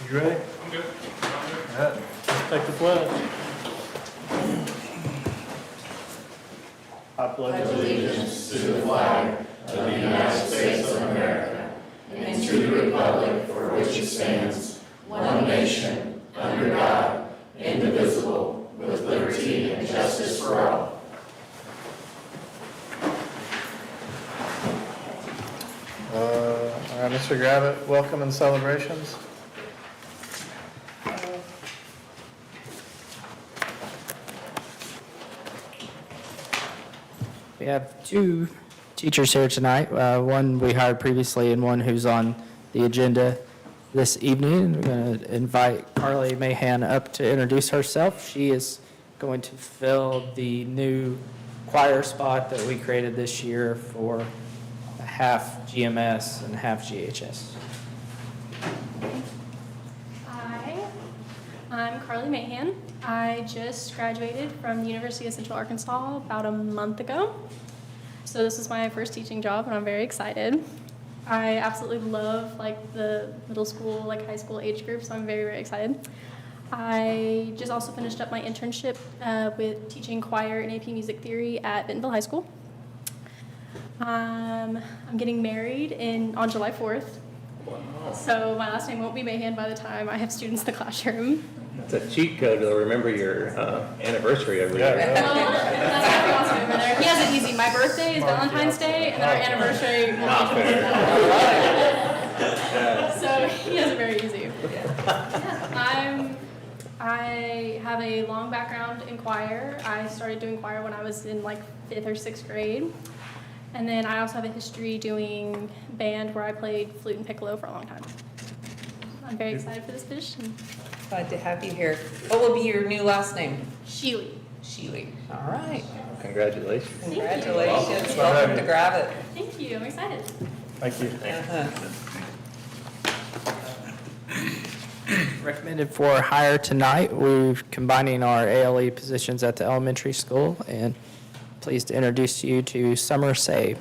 You ready? I'm good. All right, let's take the pledge. I pledge allegiance to the flag of the United States of America and to the republic for which it stands, one nation, under God, indivisible, with liberty and justice for all. All right, Mr. Gravette, welcome and celebrations. We have two teachers here tonight, one we hired previously and one who's on the agenda this evening. We're going to invite Carly Mahan up to introduce herself. She is going to fill the new choir spot that we created this year for half GMS and half GHS. Hi, I'm Carly Mahan. I just graduated from the University of Central Arkansas about a month ago. So this is my first teaching job and I'm very excited. I absolutely love the middle school, high school age group, so I'm very, very excited. I just also finished up my internship with teaching choir and AP music theory at Bentonville High School. I'm getting married on July 4th. So my last name won't be Mahan by the time I have students in the classroom. It's a cheat code to remember your anniversary every year. Well, that's what he wants to over there. He has it easy. My birthday is Valentine's Day, and then our anniversary will be So he has it very easy. I have a long background in choir. I started doing choir when I was in 5th or 6th grade. And then I also have a history doing band where I played flute and piccolo for a long time. I'm very excited for this position. Glad to have you here. What will be your new last name? Sheely. Sheely. All right. Congratulations. Congratulations. Welcome to Gravette. Thank you. I'm excited. Thank you. Recommended for hire tonight, we're combining our ALE positions at the elementary school, and pleased to introduce you to Summer Say.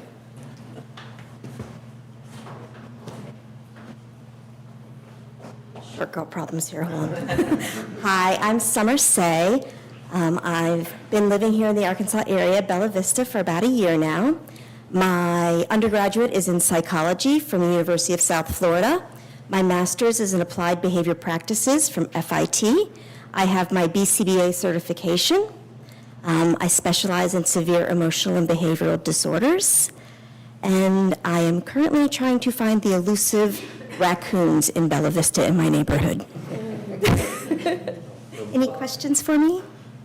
Short girl problems here, hold on. Hi, I'm Summer Say. I've been living here in the Arkansas area, Bella Vista, for about a year now. My undergraduate is in psychology from the University of South Florida. My master's is in applied behavior practices from FIT. I have my BCBA certification. I specialize in severe emotional and behavioral disorders. And I am currently trying to find the elusive raccoons in Bella Vista in my neighborhood. Any questions for me?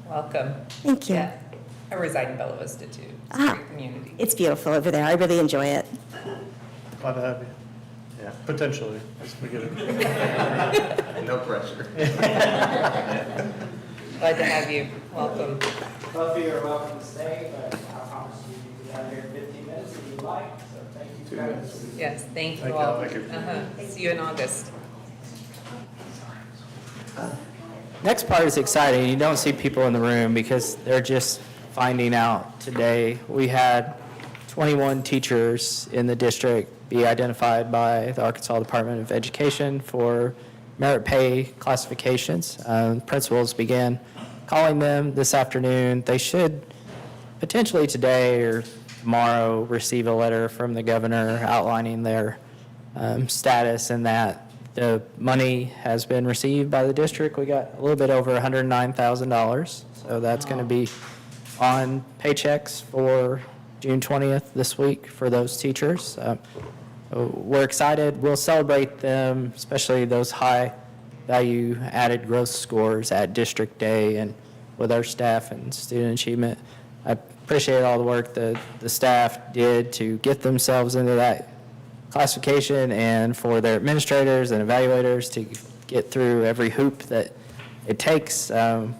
Welcome. Thank you. Yeah. I reside in Bella Vista too. It's a great community. It's beautiful over there. I really enjoy it. Glad to have you. Yeah, potentially, as we get it. No pressure. Glad to have you. Welcome. Both of you are welcome to stay, but I promise you, you can be out here in 15 minutes if you'd like, so thank you for coming. Yes, thank you Thank you. all. Thank you. See you in August. Next part is exciting. You don't see people in the room because they're just finding out today. We had 21 teachers in the district be identified by the Arkansas Department of Education for merit pay classifications. Principals began calling them this afternoon. They should potentially today or tomorrow receive a letter from the governor outlining their status and that the money has been received by the district. We got a little bit over $109,000. So that's going to be on paychecks for June 20th this week for those teachers. We're excited. We'll celebrate them, especially those high value added growth scores at District Day and with our staff and student achievement. I appreciate all the work that the staff did to get themselves into that classification and for their administrators and evaluators to get through every hoop that it takes.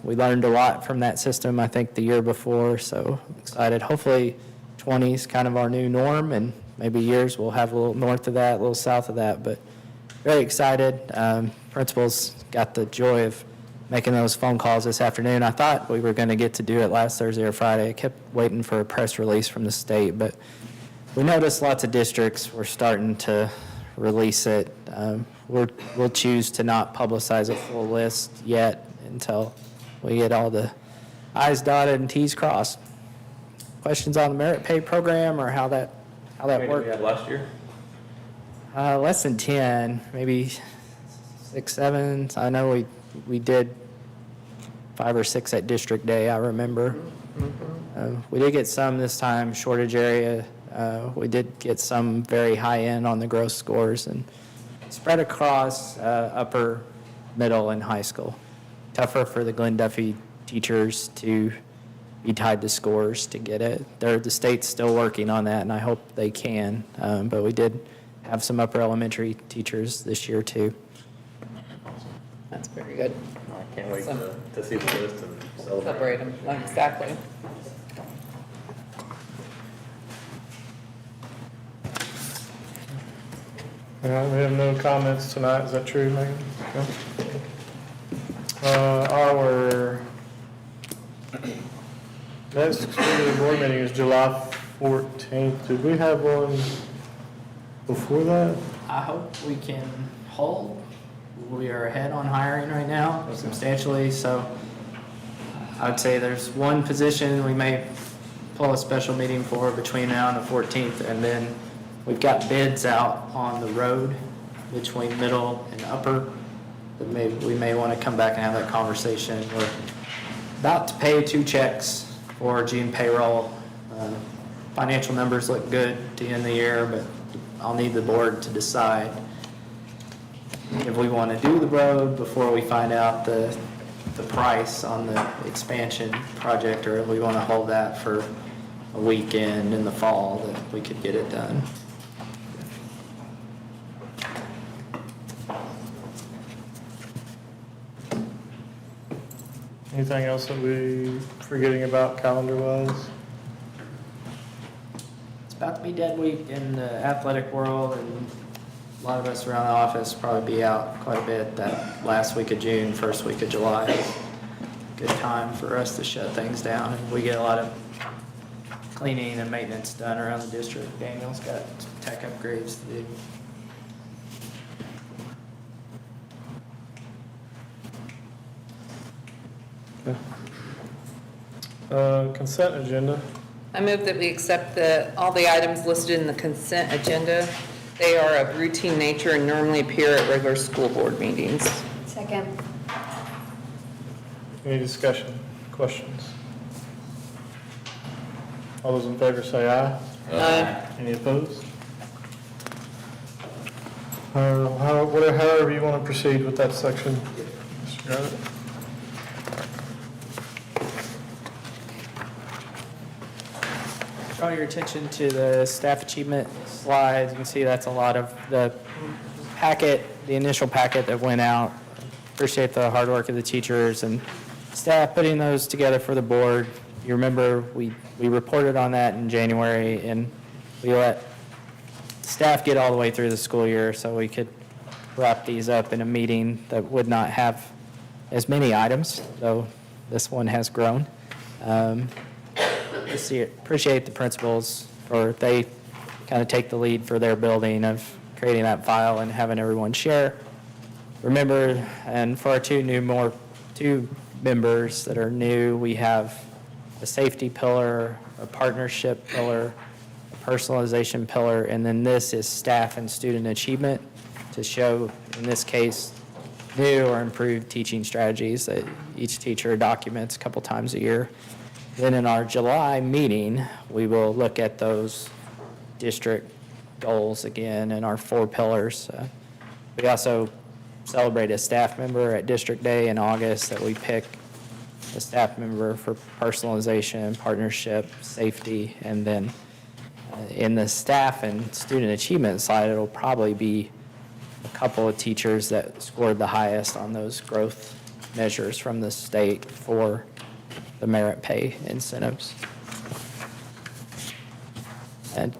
We learned a lot from that system, I think, the year before, so excited. Hopefully 20 is kind of our new norm, and maybe years we'll have a little north of that, a little south of that, but very excited. Principals got the joy of making those phone calls this afternoon. I thought we were going to get to do it last Thursday or Friday. I kept waiting for a press release from the state, but we noticed lots of districts were starting to release it. We'll choose to not publicize a full list yet until we get all the i's dotted and t's crossed. Questions on the merit pay program or how that How many did we worked? have last year? Less than 10, maybe 6, 7. I know we did 5 or 6 at district day, I remember. We did get some this time, shortage area. We did get some very high end on the gross scores and spread across upper, middle, and high school. Tougher for the Glenn Duffy teachers to be tied to scores to get it. The state's still working on that, and I hope they can. But we did have some upper elementary teachers this year, too. That's very good. I can't wait to see the list and celebrate. Celebrate them, exactly. All right, we have no comments tonight, is that true, Megan? No? Our next school board meeting is July 14th. Did we have one before that? I hope we can hold. We are ahead on hiring right now substantially, so I would say there's one position we may pull a special meeting for between now and the 14th, and then we've got bids out on the road between middle and upper that we may want to come back and have that conversation. We're about to pay 2 checks for June payroll. Financial numbers look good to end the year, but I'll need the board to decide if we want to do the road before we find out the price on the expansion project, or if we want to hold that for a weekend in the fall that we could get it done. Anything else that we forgetting about calendar-wise? It's about to be dead week in the athletic world, and a lot of us around the office probably be out quite a bit that last week of June, first week of July. Good time for us to shut things down, and we get a lot of cleaning and maintenance done around the district. Daniel's got tech upgrades to do. Consent agenda. I move that we accept all the items listed in the consent agenda. They are of routine nature and normally appear at regular school board meetings. Second. Any discussion, questions? All those in favor say aye. Any opposed? However you want to proceed with that section. Mr. Gravette. Draw your attention to the staff achievement slides. You can see that's a lot of the packet, the initial packet that went out. Appreciate the hard work of the teachers and staff putting those together for the board. You remember we reported on that in January, and we let staff get all the way through the school year so we could wrap these up in a meeting that would not have as many items, though this one has grown. Appreciate the principals, or they kind of take the lead for their building of creating that file and having everyone share. Remember, and for our two members that are new, we have a safety pillar, a partnership pillar, a personalization pillar, and then this is staff and student achievement to show, in this case, new or improved teaching strategies that each teacher documents a couple times a year. Then in our July meeting, we will look at those district goals again and our 4 pillars. We also celebrate a staff member at District Day in August that we pick a staff member for personalization, partnership, safety, and then in the staff and student achievement side, it'll probably be a couple of teachers that scored the highest on those growth measures from the state for the merit pay incentives. And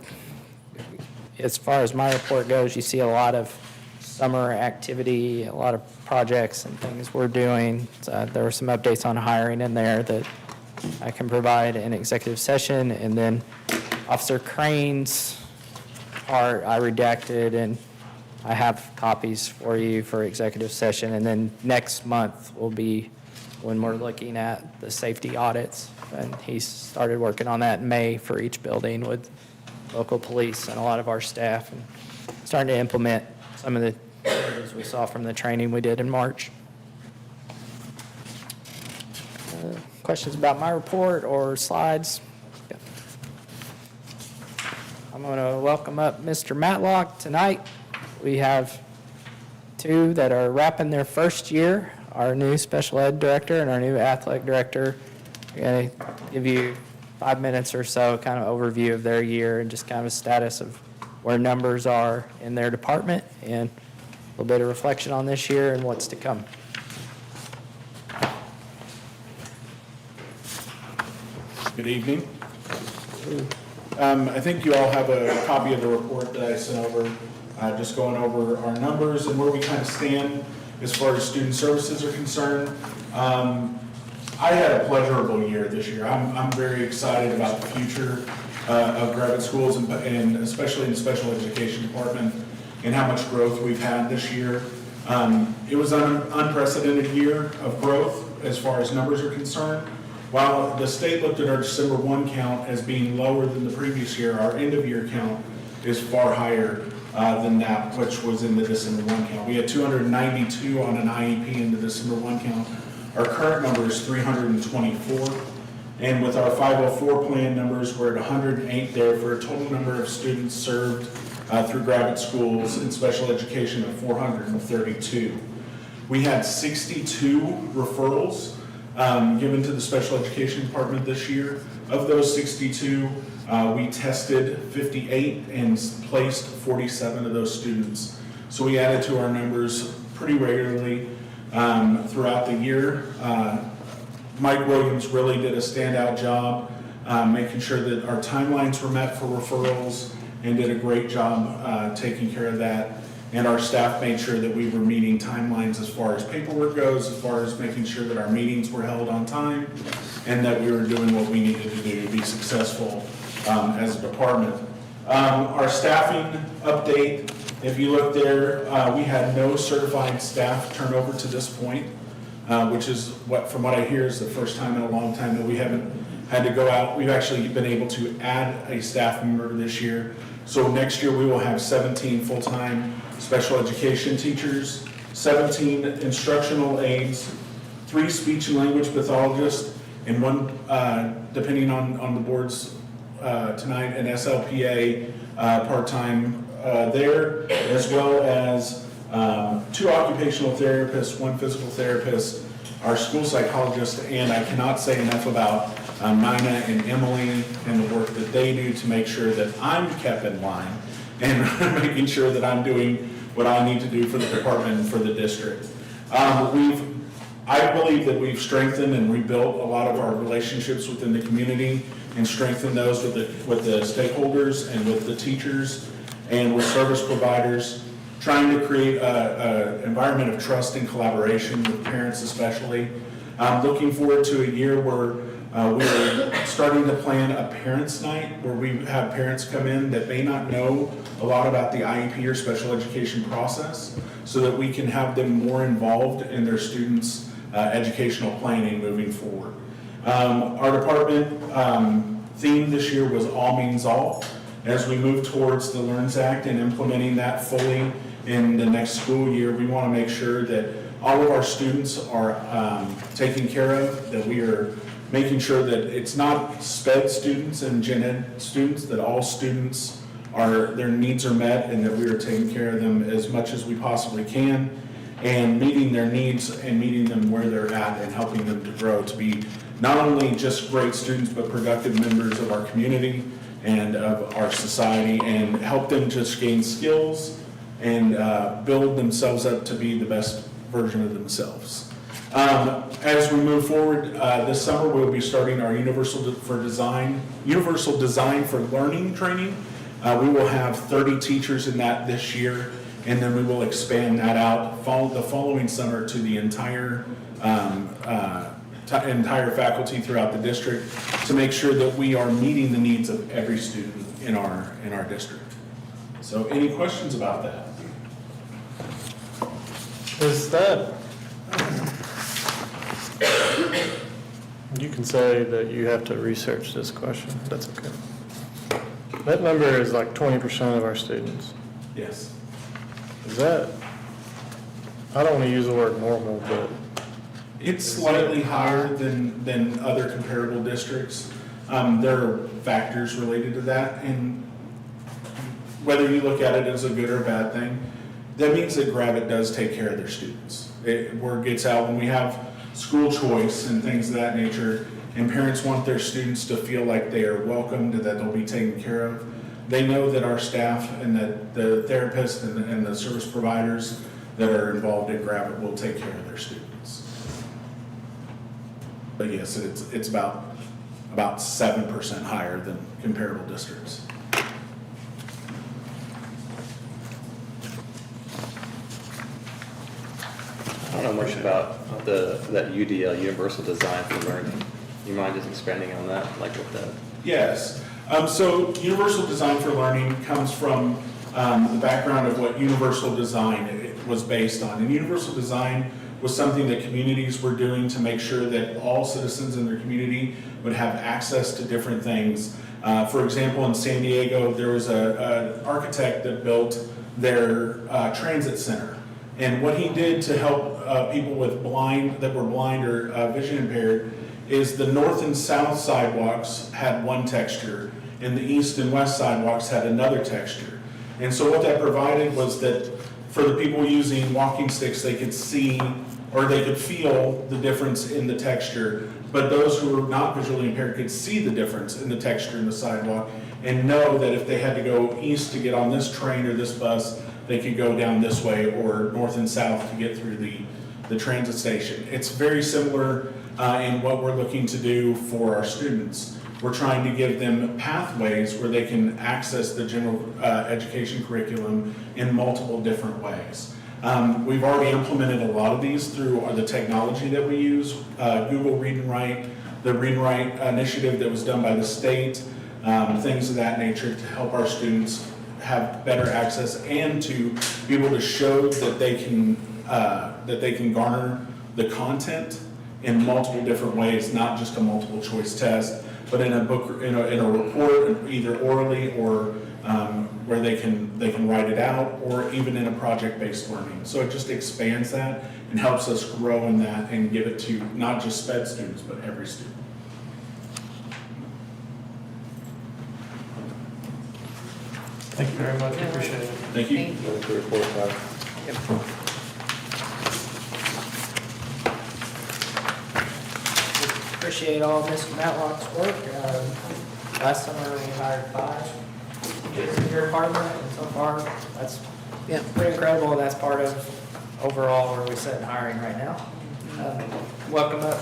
as far as my report goes, you see a lot of summer activity, a lot of projects and things we're doing. There were some updates on hiring in there that I can provide in executive session. And then Officer Crane's part I redacted, and I have copies for you for executive session. And then next month will be when we're looking at the safety audits. And he started working on that in May for each building with local police and a lot of our staff, and starting to implement some of the changes we saw from the training we did in March. Questions about my report or slides? Yeah. I'm going to welcome up Mr. Matlock tonight. We have two that are wrapping their first year, our new special ed director and our new athletic director. We're going to give you 5 minutes or so, kind of overview of their year and just kind of a status of where numbers are in their department, and a little bit of reflection on this year and what's to come. Good evening. I think you all have a copy of the report that I sent over, just going over our numbers and where we kind of stand as far as student services are concerned. I had a pleasurable year this year. I'm very excited about the future of Gravette schools and especially in the special education department and how much growth we've had this year. It was an unprecedented year of growth as far as numbers are concerned. While the state looked at our December 1 count as being lower than the previous year, our end of year count is far higher than that, which was in the December 1 count. We had 292 on an IEP in the December 1 count. Our current number is 324. And with our 504 plan numbers, we're at 108 there for a total number of students served through Gravette schools in special education of 432. We had 62 referrals given to the special education department this year. Of those 62, we tested 58 and placed 47 of those students. So we added to our numbers pretty regularly throughout the year. Mike Williams really did a standout job making sure that our timelines were met for referrals and did a great job taking care of that. And our staff made sure that we were meeting timelines as far as paperwork goes, as far as making sure that our meetings were held on time, and that we were doing what we needed to do to be successful as a department. Our staffing update, if you look there, we had no certified staff turnover to this point, which is from what I hear is the first time in a long time that we haven't had to go out. We've actually been able to add a staff member this year. So next year we will have 17 full-time special education teachers, 17 instructional aides, 3 speech and language pathologists, and 1, depending on the boards tonight, an SLPA part-time there, as well as 2 occupational therapists, 1 physical therapist, our school psychologist, and I cannot say enough about Nina and Emily and the work that they do to make sure that I'm kept in line and making sure that I'm doing what I need to do for the department and for the district. I believe that we've strengthened and rebuilt a lot of our relationships within the community and strengthened those with the stakeholders and with the teachers and with service providers, trying to create an environment of trust and collaboration with parents especially. I'm looking forward to a year where we're starting to plan a parents' night where we have parents come in that may not know a lot about the IEP or special education process, so that we can have them more involved in their students' educational planning moving forward. Our department theme this year was All Means All. As we move towards the LEARNS Act and implementing that fully in the next school year, we want to make sure that all of our students are taken care of, that we are making sure that it's not SPED students and gen ed students, that all students their needs are met and that we are taking care of them as much as we possibly can and meeting their needs and meeting them where they're at and helping them to grow to be not only just great students but productive members of our community and of our society, and help them just gain skills and build themselves up to be the best version of themselves. As we move forward, this summer we'll be starting our Universal Design for Learning training. We will have 30 teachers in that this year, and then we will expand that out the following summer to the entire faculty throughout the district to make sure that we are meeting the needs of every student in our district. So any questions about that? Is that, you can say that you have to research this question, that's okay. That number is like 20% of our students. Yes. Is that, I don't want to use the word normal, but It's slightly higher than other comparable districts. There are factors related to that, and whether you look at it as a good or a bad thing, that means that Gravette does take care of their students. Word gets out when we have school choice and things of that nature, and parents want their students to feel like they are welcomed, that they'll be taken care of. They know that our staff and that the therapists and the service providers that are involved in Gravette will take care of their students. But yes, it's about 7% higher than comparable districts. I don't know much about that UDL, Universal Design for Learning. You mind just expanding on that, like with the? Yes. So Universal Design for Learning comes from the background of what Universal Design was based on. And Universal Design was something that communities were doing to make sure that all citizens in their community would have access to different things. For example, in San Diego, there was an architect that built their transit center. And what he did to help people with that were blind or vision impaired is the north and south sidewalks had one texture and the east and west sidewalks had another texture. And so what that provided was that for the people using walking sticks, they could see or they could feel the difference in the texture, but those who were not visually impaired could see the difference in the texture in the sidewalk and know that if they had to go east to get on this train or this bus, they could go down this way or north and south to get through the transit station. It's very similar in what we're looking to do for our students. We're trying to give them pathways where they can access the general education curriculum in multiple different ways. We've already implemented a lot of these through the technology that we use, Google Read and Write, the Read and Write initiative that was done by the state, things of that nature to help our students have better access and to be able to show that they can garner the content in multiple different ways, not just a multiple choice test, but in a book, in a report, either orally or where they can write it out, or even in a project-based learning. So it just expands that and helps us grow in that and give it to not just SPED students, but every student. thank you very much, appreciate it. Thank you. Thank you. With the report card. Yep. Appreciate all of Mr. Matlock's work. Last summer, we hired 5 teachers in your department, and so far, that's Yeah. pretty incredible, and that's part of overall where we sit in hiring right now. Welcome up,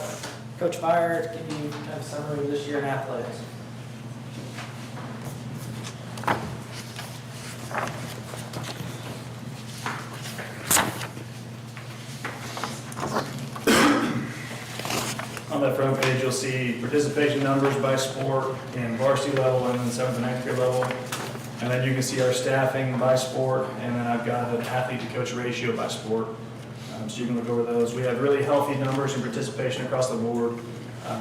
Coach Fire, give you a summary of this year in athletics. On that front page, you'll see participation numbers by sport in varsity level and then 7th and 9th grade level. And then you can see our staffing by sport, and then I've got an athlete to coach ratio by sport. So you can look over those. We have really healthy numbers in participation across the board.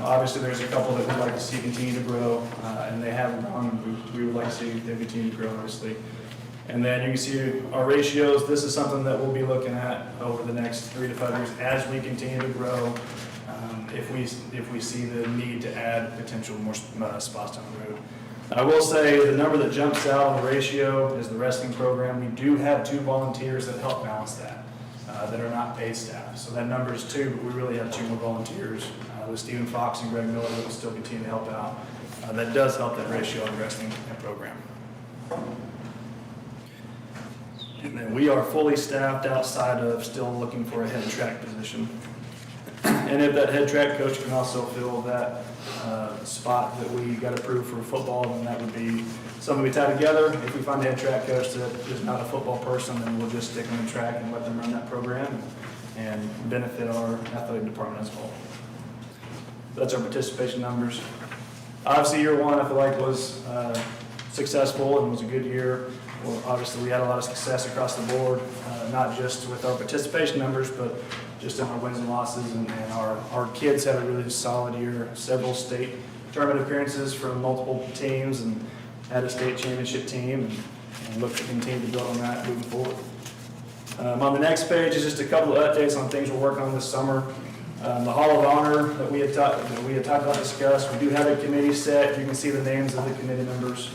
Obviously, there's a couple that we'd like to see continue to grow, and they have grown. We would like to see them continue to grow, obviously. And then you can see our ratios. This is something that we'll be looking at over the next 3 to 5 years as we continue to grow. If we see the need to add potential more spots down the road. I will say the number that jumps out on the ratio is the wrestling program. We do have 2 volunteers that help balance that are not paid staff. So that number is 2, but we really have 2 more volunteers with Stephen Fox and Greg Miller that will still continue to help out. That does help that ratio on the wrestling program. And then we are fully staffed outside of still looking for a head track position. And if that head track coach can also fill that spot that we got approved for football, then that would be something we tie together. If we find a head track coach that is not a football person, then we'll just stick them in track and let them run that program and benefit our athletic department as well. That's our participation numbers. Obviously, year 1, I feel like was successful and was a good year. well, obviously, we had a lot of success across the board, not just with our participation numbers, but just in our wins and losses, and our kids had a really solid year, several state tournament appearances from multiple teams, and had a state championship team, and look to continue to build on that moving forward. On the next page is just a couple of updates on things we're working on this summer. The Hall of Honor that we had talked about, discussed, we do have a committee set. You can see the names of the committee members.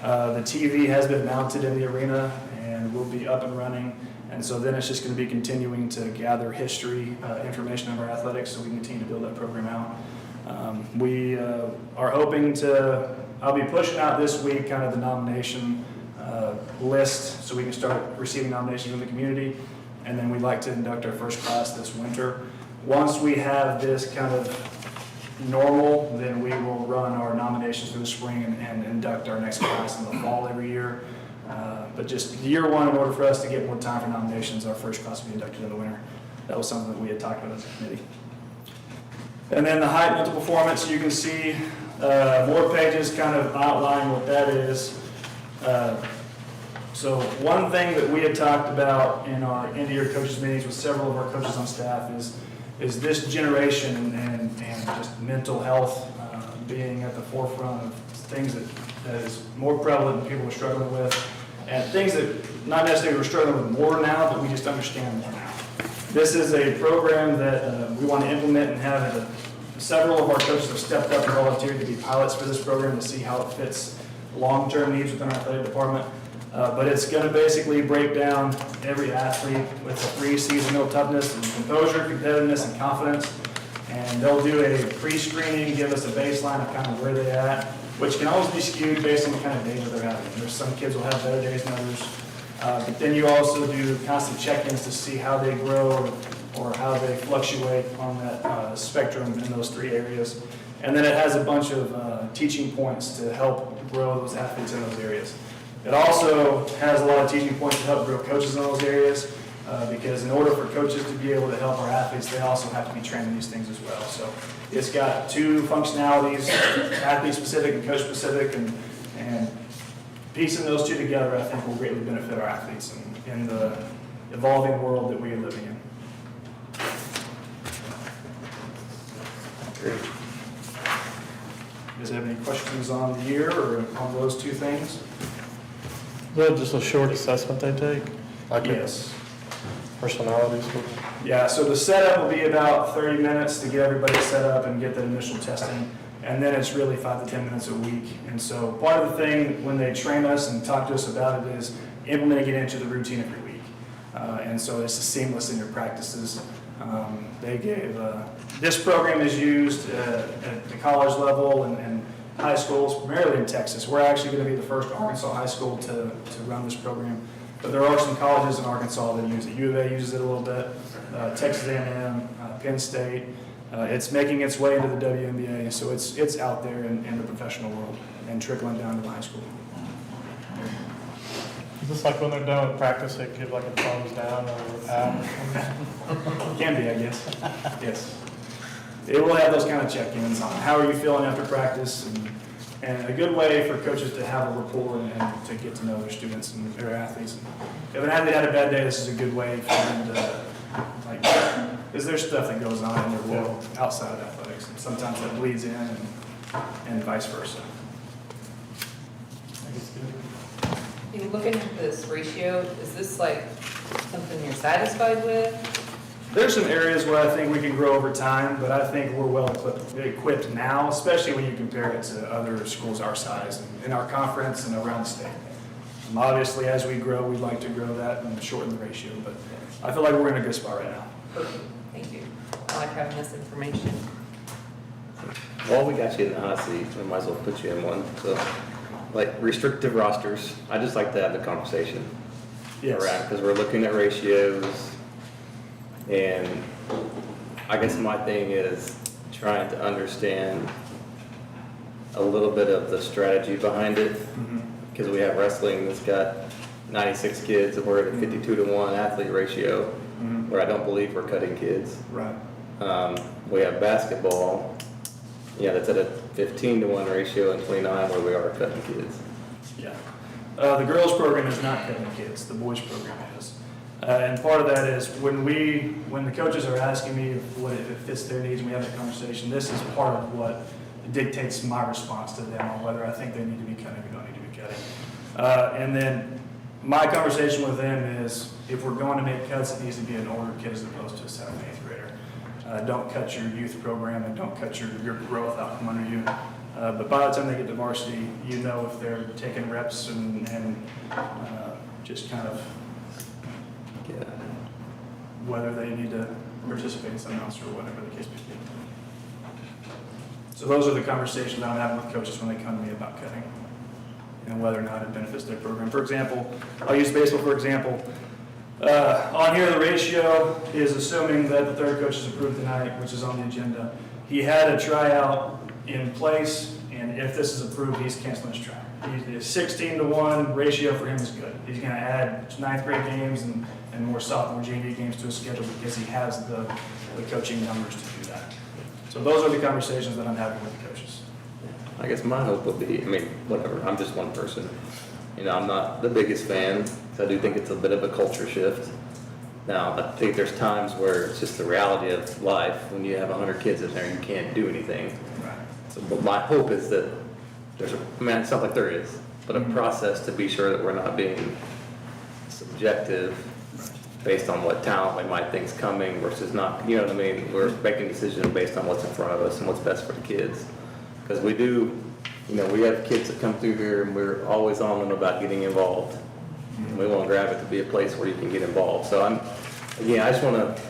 The TV has been mounted in the arena and will be up and running. And so then it's just going to be continuing to gather history, information of our athletics, so we can continue to build that program out. We are hoping to, I'll be pushing out this week kind of the nomination list so we can start receiving nominations from the community. And then we'd like to induct our first class this winter. Once we have this kind of normal, then we will run our nominations for the spring and induct our next class in the fall every year. But just year one, in order for us to get more time for nominations, our first class will be inducted in the winter. That was something that we had talked about as a committee. And then the height mental performance, you can see more pages kind of outline what that is. So one thing that we had talked about in our end-of-year coaches meetings with several of our coaches on staff is this generation and just mental health being at the forefront of things that is more prevalent than people are struggling with, and things that not necessarily we're struggling with more now, but we just understand more now. This is a program that we want to implement and have several of our coaches have stepped up and volunteered to be pilots for this program to see how it fits long-term needs within our athletic department. But it's going to basically break down every athlete with the 3 C's of mental toughness and composure, competitiveness, and confidence. And they'll do a pre-screening, give us a baseline of kind of where they're at, which can always be skewed based on the kind of days that they're having. There's some kids will have better days than others. But then you also do constant check-ins to see how they grow or how they fluctuate on that spectrum in those 3 areas. And then it has a bunch of teaching points to help grow those athletes in those areas. It also has a lot of teaching points to help grow coaches in those areas, because in order for coaches to be able to help our athletes, they also have to be trained in these things as well. So it's got 2 functionalities, athlete-specific and coach-specific, and piecing those 2 together, I think, will greatly benefit our athletes in the evolving world that we are living in. Great. You guys have any questions on the year or on those 2 things? Is that just a short assessment they take? Like Yes. personalities? Yeah, so the setup will be about 30 minutes to get everybody set up and get that initial testing. And then it's really 5 to 10 minutes a week. And so part of the thing when they train us and talk to us about it is implementing it into the routine every week. And so it's seamless in your practices. They gave, this program is used at the college level and high schools, primarily in Texas. We're actually going to be the first Arkansas high school to run this program. But there are some colleges in Arkansas that use it. U of A uses it a little bit, Texas A&M, Penn State. It's making its way into the WNBA, so it's out there in the professional world and trickling down to the high school. Is this like when they're done with practice, they give like a thumbs down or a pat or something? Can be, I guess. Yes. It will have those kind of check-ins on how are you feeling after practice, and a good way for coaches to have a rapport and to get to know their students and their athletes. If an athlete had a bad day, this is a good way for them to, like, because there's stuff that goes on in their world outside of athletics, and sometimes that bleeds in and vice versa. You looking at this ratio, is this like something you're satisfied with? There's some areas where I think we can grow over time, but I think we're well equipped now, especially when you compare it to other schools our size in our conference and around the state. Obviously, as we grow, we'd like to grow that and shorten the ratio, but I feel like we're in a good spot right now. Perfect, thank you. I like having this information. While we got you in the hot seat, we might as well put you in one. So, like restrictive rosters, I just like to have the conversation around, because we're looking at ratios. And I guess my thing is trying to understand a little bit of the strategy behind it, because we have wrestling that's got 96 kids and we're at a 52-to-1 athlete ratio, where I don't believe we're cutting kids. Right. We have basketball, that's at a 15-to-1 ratio and 29 where we are cutting kids. Yeah. The girls' program is not cutting kids, the boys' program is. And part of that is when the coaches are asking me if it fits their needs and we have that conversation, this is part of what dictates my response to them on whether I think they need to be cutting or don't need to be cutting. And then my conversation with them is, if we're going to make cuts, it needs to be an older kid as opposed to a 7th, 8th grader. Don't cut your youth program and don't cut your growth out from under you. But by the time they get to varsity, you know if they're taking reps and just kind of whether they need to participate in something else or whatever the case may be. So those are the conversations I'm having with coaches when they come to me about cutting and whether or not it benefits their program. For example, I'll use baseball for example. On here, the ratio is assuming that the third coach is approved tonight, which is on the agenda. He had a tryout in place, and if this is approved, he's canceling his tryout. He's 16-to-1 ratio for him is good. He's going to add 9th grade games and more sophomore JV games to his schedule because he has the coaching numbers to do that. So those are the conversations that I'm having with the coaches. I guess my hope would be, I mean, whatever, I'm just one person. You know, I'm not the biggest fan, so I do think it's a bit of a culture shift. Now, I think there's times where it's just the reality of life. When you have 100 kids in there, you can't do anything. Right. So, but my hope is that there's I mean, it sounds like there is, but a process to be sure that we're not being subjective based on what talent we might think's coming versus not, you know what I mean? We're making decisions based on what's in front of us and what's best for the kids. Because we do, you know, we have kids that come through here and we're always on them about getting involved. And we want Gravette to be a place where you can get involved. So I just want to,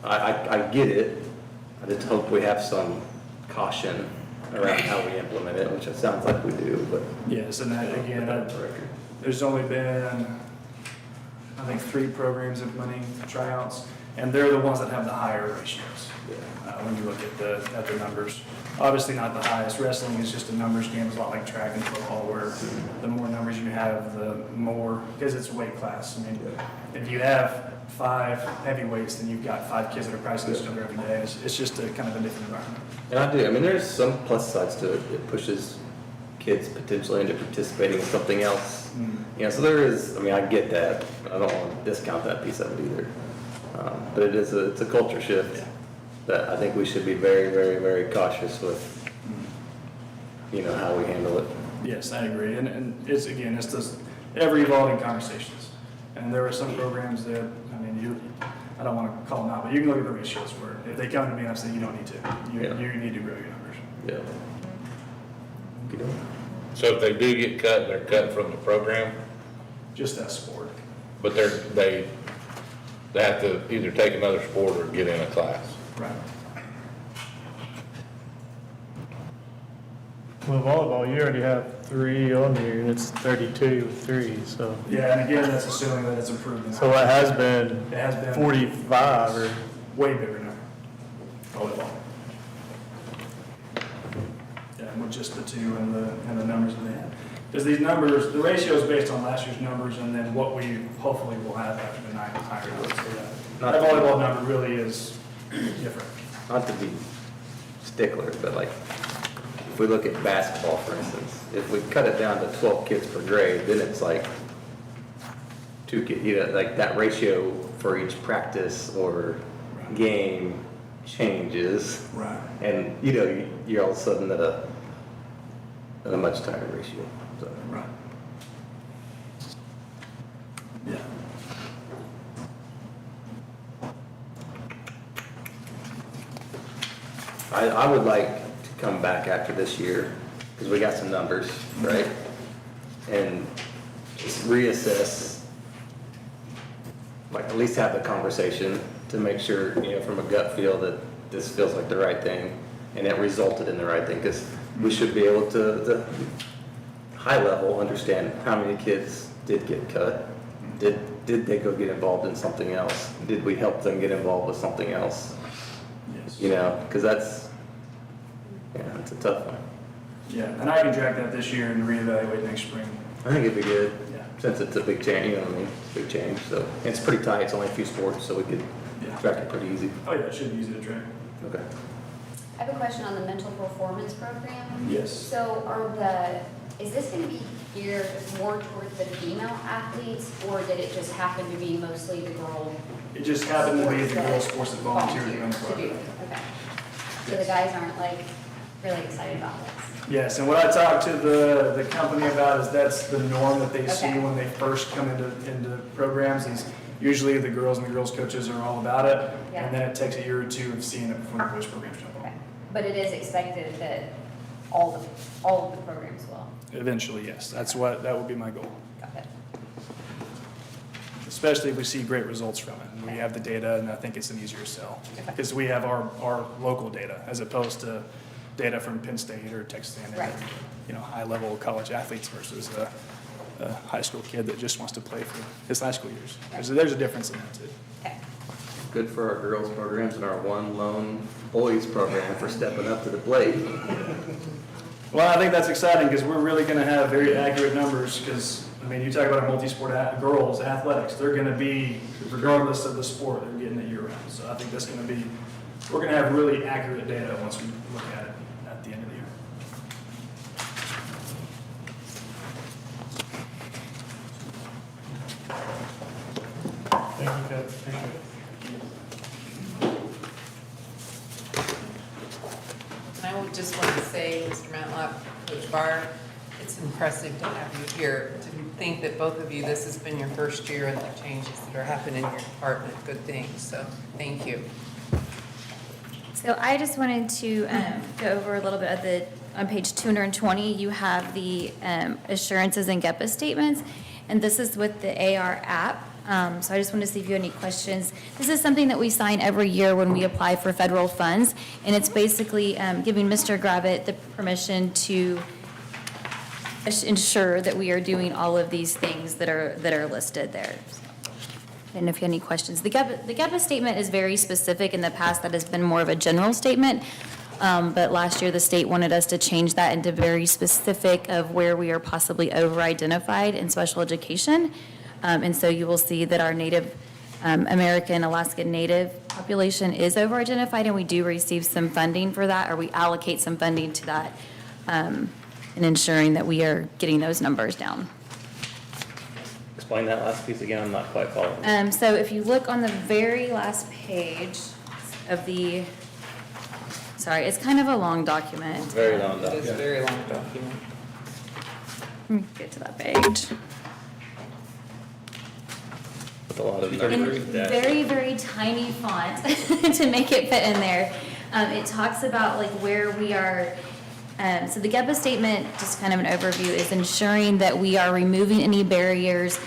I get it. I just hope we have some caution around how we implement it, which it sounds like we do, but. Yes, and that, again, there's only been, I think, 3 programs implementing tryouts, and they're the ones that have the higher ratios. When you look at the numbers. Obviously not the highest. Wrestling is just a numbers game. It's a lot like track and football where the more numbers you have, the more, because it's a weight class. I mean, if you have 5 heavyweights, then you've got 5 kids that are practicing each other every day. It's just a kind of a different environment. And I do. I mean, there's some plus sides to it. It pushes kids potentially into participating in something else. You know, so there is, I mean, I get that. I don't want to discount that piece of it either. But it's a culture shift that I think we should be very, very, very cautious with, you know, how we handle it. Yes, I agree. And it's, again, it's just ever-evolving conversations. And there are some programs that, I mean, I don't want to call them out, but you can look at the ratios where if they come to me and I say, you don't need to. You need to grow your numbers. Yeah. So if they do get cut, they're cut from the program, Just that sport. but they have to either take another sport or get in a class. Right. Well, volleyball, you already have 3 on here, and it's 32 with 3, so. Yeah, and again, that's assuming that it's improved. So it has been It has been 45 or, way bigger number. Volleyball. Yeah, with just the 2 and the numbers that they have. Because these numbers, the ratio is based on last year's numbers and then what we hopefully will have after the 9th higher. So that volleyball number really is different. Not to be sticklers, but like, if we look at basketball, for instance, if we cut it down to 12 kids per grade, then it's like 2 kids, you know, like that ratio for each practice or game changes. Right. And, you know, you're all of a sudden at a much tighter ratio. So. Right. Yeah. I would like to come back after this year, because we got some numbers, right? And just reassess, like at least have the conversation to make sure, you know, from a gut feel that this feels like the right thing and it resulted in the right thing, because we should be able to high level understand how many kids did get cut. Did they go get involved in something else? Did we help them get involved with something else? Yes. You know, because that's a tough one. Yeah, and I can track that this year and reevaluate next spring. I think it'd be good, Yeah. since it's a big change, you know what I mean? It's a big change, so, and it's pretty tight, it's only a few sports, so we could Yeah. track it pretty easy. Oh, yeah, it should be easy to track. Okay. I have a question on the mental performance program. Yes. So is this going to be geared more towards the female athletes, or did it just happen to be mostly the girl? It just happened to be the girls' sports that volunteered to run the To do program. it, okay. So the guys aren't like really excited about this? Yes, and what I talked to the company about is that's the norm that they see Okay. when they first come into programs, is usually the girls and the girls' coaches are all about it, Yeah. and then it takes a year or two of seeing it before the boys' programs jump on. Okay. But it is expected that all of the programs will. Eventually, yes, that would be my goal, Got it. especially if we see great results from it, and we have the data, and I think it's an easier sell. Okay. Because we have our local data, as opposed to data from Penn State or Texas A&M, Right. high-level college athletes versus a high school kid that just wants to play for his high school years. There's a difference in that too. Okay. Good for our girls programs and our one lone boys program for stepping up to the plate. Well, I think that's exciting because we're really going to have very accurate numbers because, you talk about our multi-sport girls athletics, they're going to be, regardless of the sport, they're getting it year-round. So I think that's going to be, we're going to have really accurate data once we look at it at the end of the year. Thank you, Ted. Appreciate it. And I would just want to say, Mr. Matlock, Coach Barr, it's impressive to have you here, to think that both of you, this has been your first year and the changes that are happening in your department, good things, so thank you. So I just wanted to go over a little bit of on page 220, you have the assurances and GEPA statements, and this is with the AR app. So I just wanted to see if you had any questions. This is something that we sign every year when we apply for federal funds, and it's basically giving Mr. Gravette the permission to ensure that we are doing all of these things that are listed there. I don't know if you had any questions. The GEPA statement is very specific. In the past, that has been more of a general statement, but last year the state wanted us to change that into very specific of where we are possibly over-identified in special education. And so you will see that our Native American, Alaskan Native population is over-identified, and we do receive some funding for that, or we allocate some funding to that in ensuring that we are getting those numbers down. Explain that last piece again, I'm not quite following. So if you look on the very last page of sorry, it's kind of a long document. Very long It is a document. very long document. Let me get to that page. With a lot of In numbers. very, very tiny font to make it fit in there. It talks about like where we are. So the GEPA statement, just kind of an overview, is ensuring that we are removing any barriers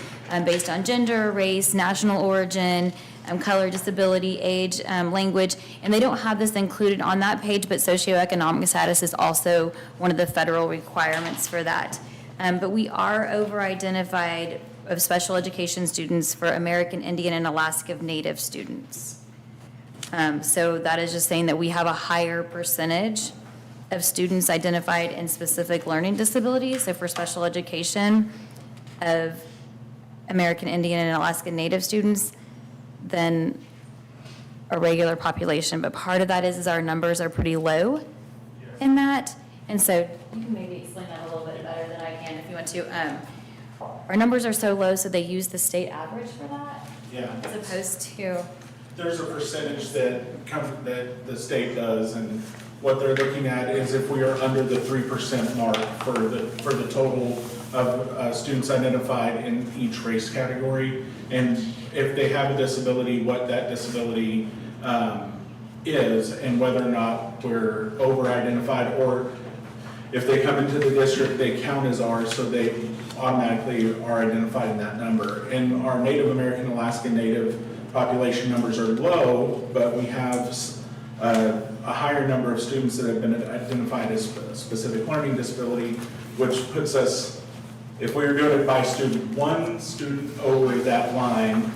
based on gender, race, national origin, color, disability, age, language. And they don't have this included on that page, but socioeconomic status is also one of the federal requirements for that. But we are over-identified of special education students for American Indian and Alaska Native students. So that is just saying that we have a higher percentage of students identified in specific learning disabilities, so for special education of American Indian and Alaska Native students than a regular population. But part of that is our numbers are pretty low in that. And so you can maybe explain that a little bit better than I can if you want to. Our numbers are so low, so they use the state average for that Yeah. as opposed to, There's a percentage that the state does, and what they're looking at is if we are under the 3% mark for the total of students identified in each race category, and if they have a disability, what that disability is, and whether or not we're over-identified, or if they come into the district, they count as ours, so they automatically are identified in that number. And our Native American, Alaska Native population numbers are low, but we have a higher number of students that have been identified as specific learning disability, which puts us, if we were doing it by student, one student over that line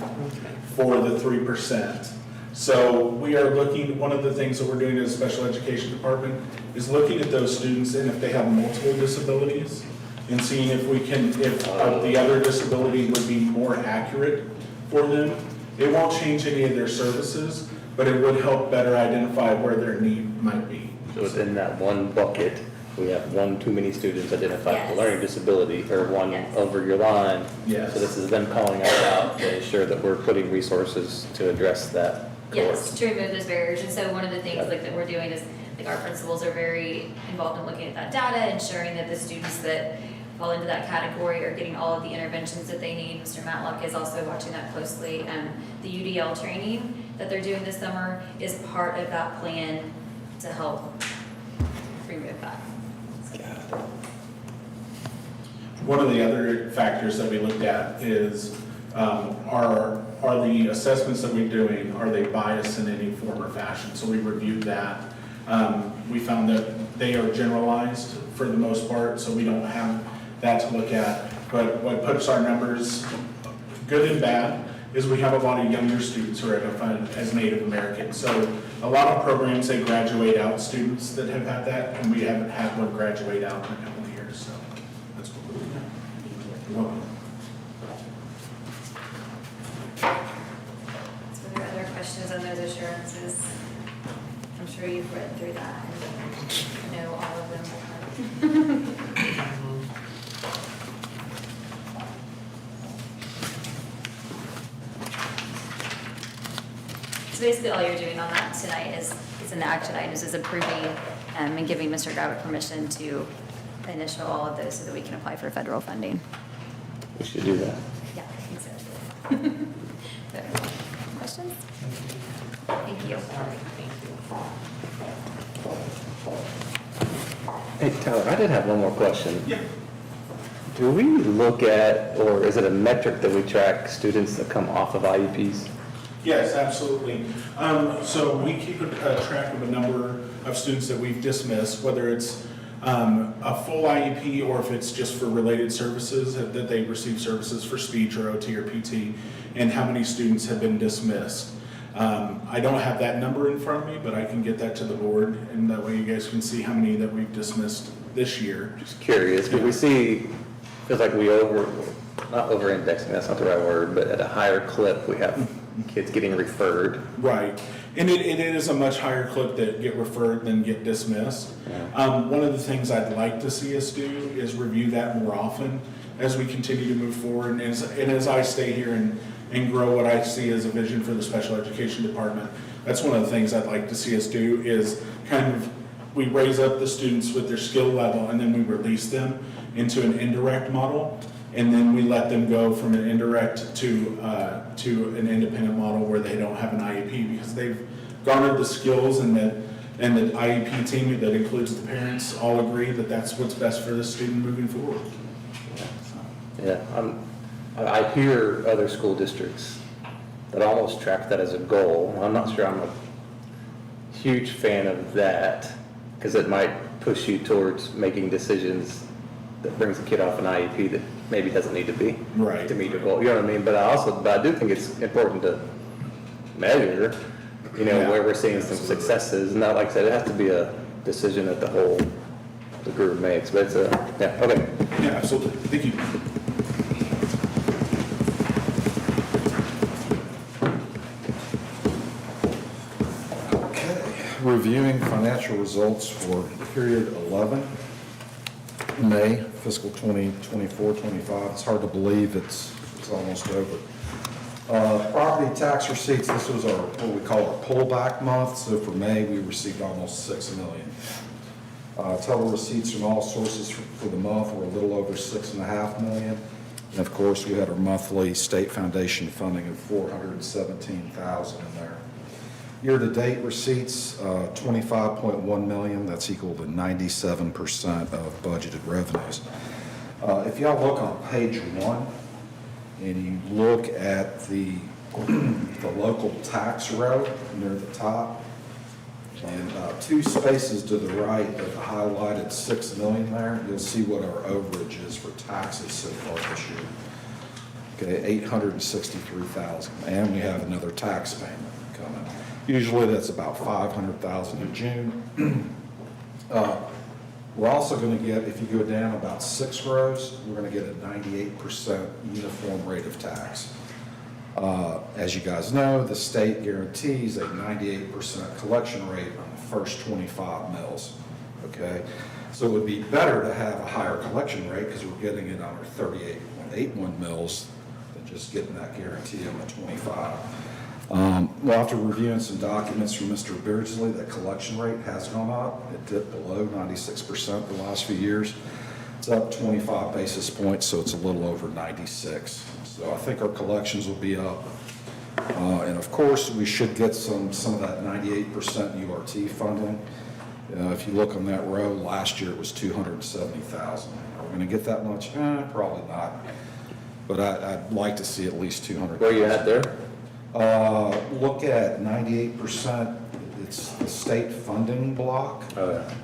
for the 3%. So we are looking, one of the things that we're doing as a special education department is looking at those students and if they have multiple disabilities and seeing if we can, if the other disability would be more accurate for them. It won't change any of their services, but it would help better identify where their need might be. So within that one bucket, we have one too many students identified with a Yes. learning disability, or one Yes. over your line. Yes. So this is them calling us out to ensure that we're putting resources to address that. Yes, to remove those barriers, and so one of the things like that we're doing is, like our principals are very involved in looking at that data, ensuring that the students that fall into that category are getting all of the interventions that they need. Mr. Matlock is also watching that closely. The UDL training that they're doing this summer is part of that plan to help remove that. One of the other factors that we looked at is, are the assessments that we're doing, are they biased in any form or fashion? So we reviewed that. We found that they are generalized for the most part, so we don't have that to look at. But what puts our numbers, good and bad, is we have a lot of younger students who are identified as Native American. So a lot of programs, they graduate out students that have had that, and we haven't had one graduate out in a couple of years, so that's what we're looking at. You're welcome. So are there other questions on those assurances? I'm sure you've read through that and know all of them. So basically, all you're doing on that tonight is in the action items is approving and giving Mr. Gravette permission to initial all of those so that we can apply for federal funding. We should do that. Yeah, I think so. So, questions? Thank you. Hey, Tyler, I did have one more question. Yeah. Do we look at, or is it a metric that we track students that come off of IEPs? Yes, absolutely. So we keep a track of a number of students that we've dismissed, whether it's a full IEP or if it's just for related services, that they receive services for speech or OT or PT, and how many students have been dismissed. I don't have that number in front of me, but I can get that to the board, and that way you guys can see how many that we've dismissed this year. Just curious, because we see, feels like we not over-indexing, that's not the right word, but at a higher clip, we have kids getting referred. Right, and it is a much higher clip that get referred than get dismissed. One of the things I'd like to see us do is review that more often as we continue to move forward, and as I stay here and grow what I see as a vision for the special education department. That's one of the things I'd like to see us do is kind of, we raise up the students with their skill level and then we release them into an indirect model. And then we let them go from an indirect to an independent model where they don't have an IEP because they've garnered the skills, and the IEP team that includes the parents all agree that that's what's best for the student moving forward. Yeah, I hear other school districts that almost track that as a goal. I'm not sure I'm a huge fan of that, because it might push you towards making decisions that brings a kid off an IEP that maybe doesn't need to be. Right. To meet your goal, you know what I mean? But I do think it's important to measure, where we're seeing some successes. Not like I said, it has to be a decision that the group makes, but it's yeah, okay. Yeah, absolutely. Thank you. Okay, reviewing financial results for period 11, May, fiscal 2024-25. It's hard to believe it's almost over. Property tax receipts, this was what we call our pullback month. So for May, we received almost $6 million. Total receipts from all sources for the month were a little over $6.5 million. And of course, we had our monthly state foundation funding of $417,000 in there. Year-to-date receipts, $25.1 million. That's equal to 97% of budgeted revenues. If y'all look on page 1 and you look at the local tax row near the top, and 2 spaces to the right of the highlighted $6 million there, you'll see what our overage is for taxes so far this year. Okay, $863,000, and we have another tax payment coming. Usually that's about $500,000 in June. We're also going to get, if you go down about 6 rows, we're going to get a 98% uniform rate of tax. As you guys know, the state guarantees a 98% collection rate on the first 25 mills. okay? So it would be better to have a higher collection rate because we're getting it on our 38.81 mils than just getting that guarantee on the 25. Well, after reviewing some documents from Mr. Beardsley, that collection rate has gone up. It dipped below 96% the last few years. It's up 25 basis points, so it's a little over 96. So I think our collections will be up. And of course, we should get some of that 98% URT funding. If you look on that row, last year it was 270,000. Are we going to get that much? Probably not. But I'd like to see at least 200. Where you at there? Look at 98%, it's the state funding block. Oh, yeah.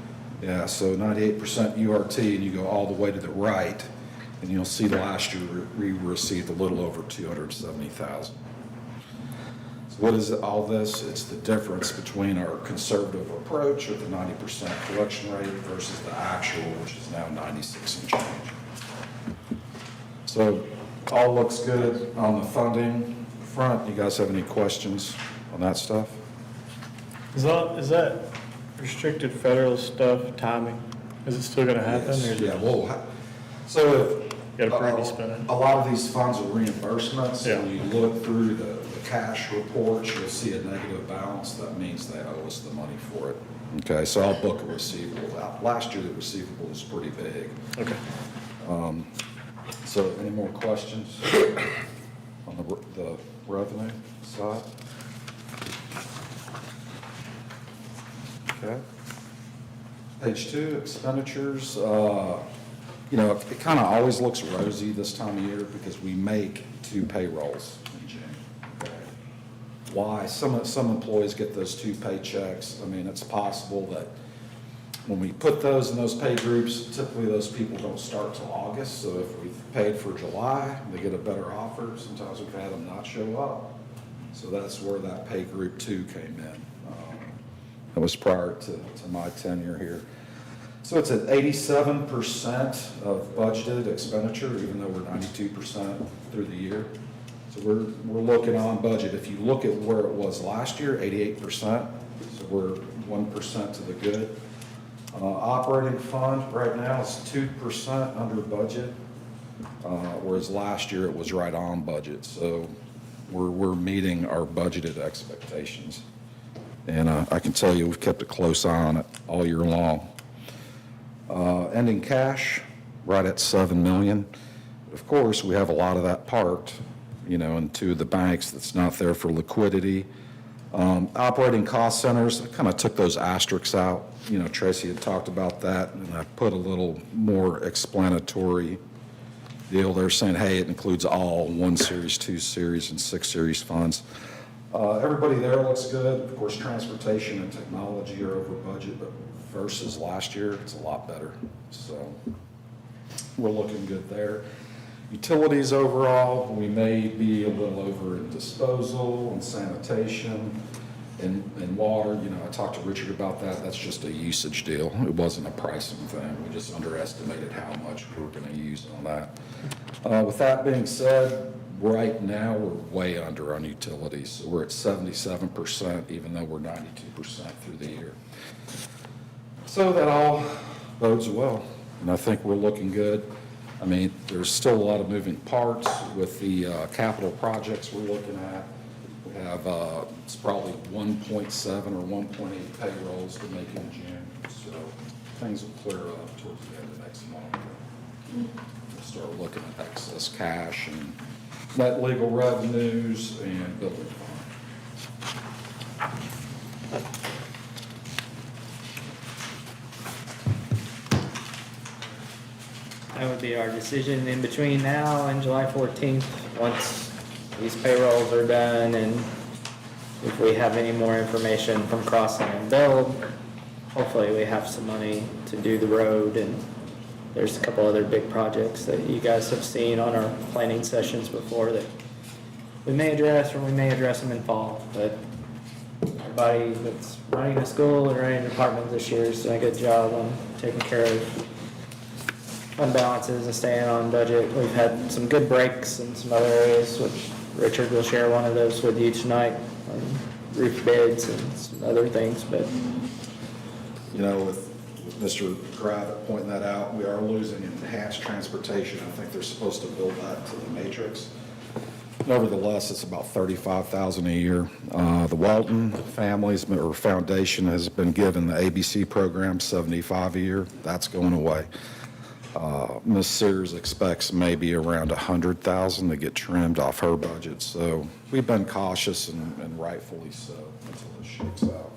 Yeah, so 98% URT, and you go all the way to the right, and you'll see last year we received a little over 270,000. So what is all this? It's the difference between our conservative approach with the 90% collection rate versus the actual, which is now 96 and change. So all looks good on the funding front. You guys have any questions on that stuff? Is that restricted federal stuff timing? Is it still going to happen? Yes, or is it yeah, just- well, so if, Got a previous spending. a lot of these funds are reimbursements. Yeah. When you look through the cash reports, you'll see a negative balance. That means they owe us the money for it. Okay, so I'll book a receivable out. Last year, the receivable was pretty big. Okay. So any more questions on the revenue side? Okay. Page 2, expenditures. You know, it kind of always looks rosy this time of year because we make 2 payrolls in June. Okay. Why? Some employees get those 2 paychecks. I mean, it's possible that when we put those in those pay groups, typically those people don't start till August. So if we've paid for July, they get a better offer. Sometimes we've had them not show up. So that's where that pay group 2 came in. That was prior to my tenure here. So it's at 87% of budgeted expenditure, even though we're 92% through the year. So we're looking on budget. If you look at where it was last year, 88%, so we're 1% to the good. Operating fund right now is 2% under budget, whereas last year it was right on budget. So we're meeting our budgeted expectations. And I can tell you we've kept a close eye on it all year long. Ending cash, right at $7 million. Of course, we have a lot of that parked, you know, in 2 of the banks that's not there for liquidity. Operating cost centers, I kind of took those asterisks out. You know, Tracy had talked about that, and I put a little more explanatory deal there saying, hey, it includes all 1 series, 2 series, and 6 series funds. Everybody there looks good. Of course, transportation and technology are over budget, but versus last year, it's a lot better. So we're looking good there. Utilities overall, we may be a little over in disposal and sanitation and water. You know, I talked to Richard about that. That's just a usage deal. It wasn't a pricing thing. We just underestimated how much we were going to use on that. With that being said, right now, we're way under on utilities. So we're at 77%, even though we're 92% through the year. So that all bodes well, and I think we're looking good. I mean, there's still a lot of moving parts with the capital projects we're looking at. We have, it's probably 1.7 or 1.8 payrolls to make in June. So things will clear up towards the end of next month. We'll start looking at excess cash and net legal revenues and building fund. That would be our decision in between now and July 14th, once these payrolls are done and if we have any more information from Crossing and Build. Hopefully we have some money to do the road, and there's a couple other big projects that you guys have seen on our planning sessions before that we may address, or we may address them in fall. But everybody that's running the school and running the department this year is doing a good job on taking care of fund balances and staying on budget. We've had some good breaks in some other areas, which Richard will share one of those with you tonight, on roof bids and some other things. But You know, with Mr. Gravette pointing that out. We are losing enhanced transportation. I think they're supposed to build that to the matrix. Nevertheless, it's about $35,000 a year. The Walton Families or Foundation has been given the ABC program, $75 a year. That's going away. Ms. Sears expects maybe around $100,000 to get trimmed off her budget. So we've been cautious and rightfully so until this shakes out.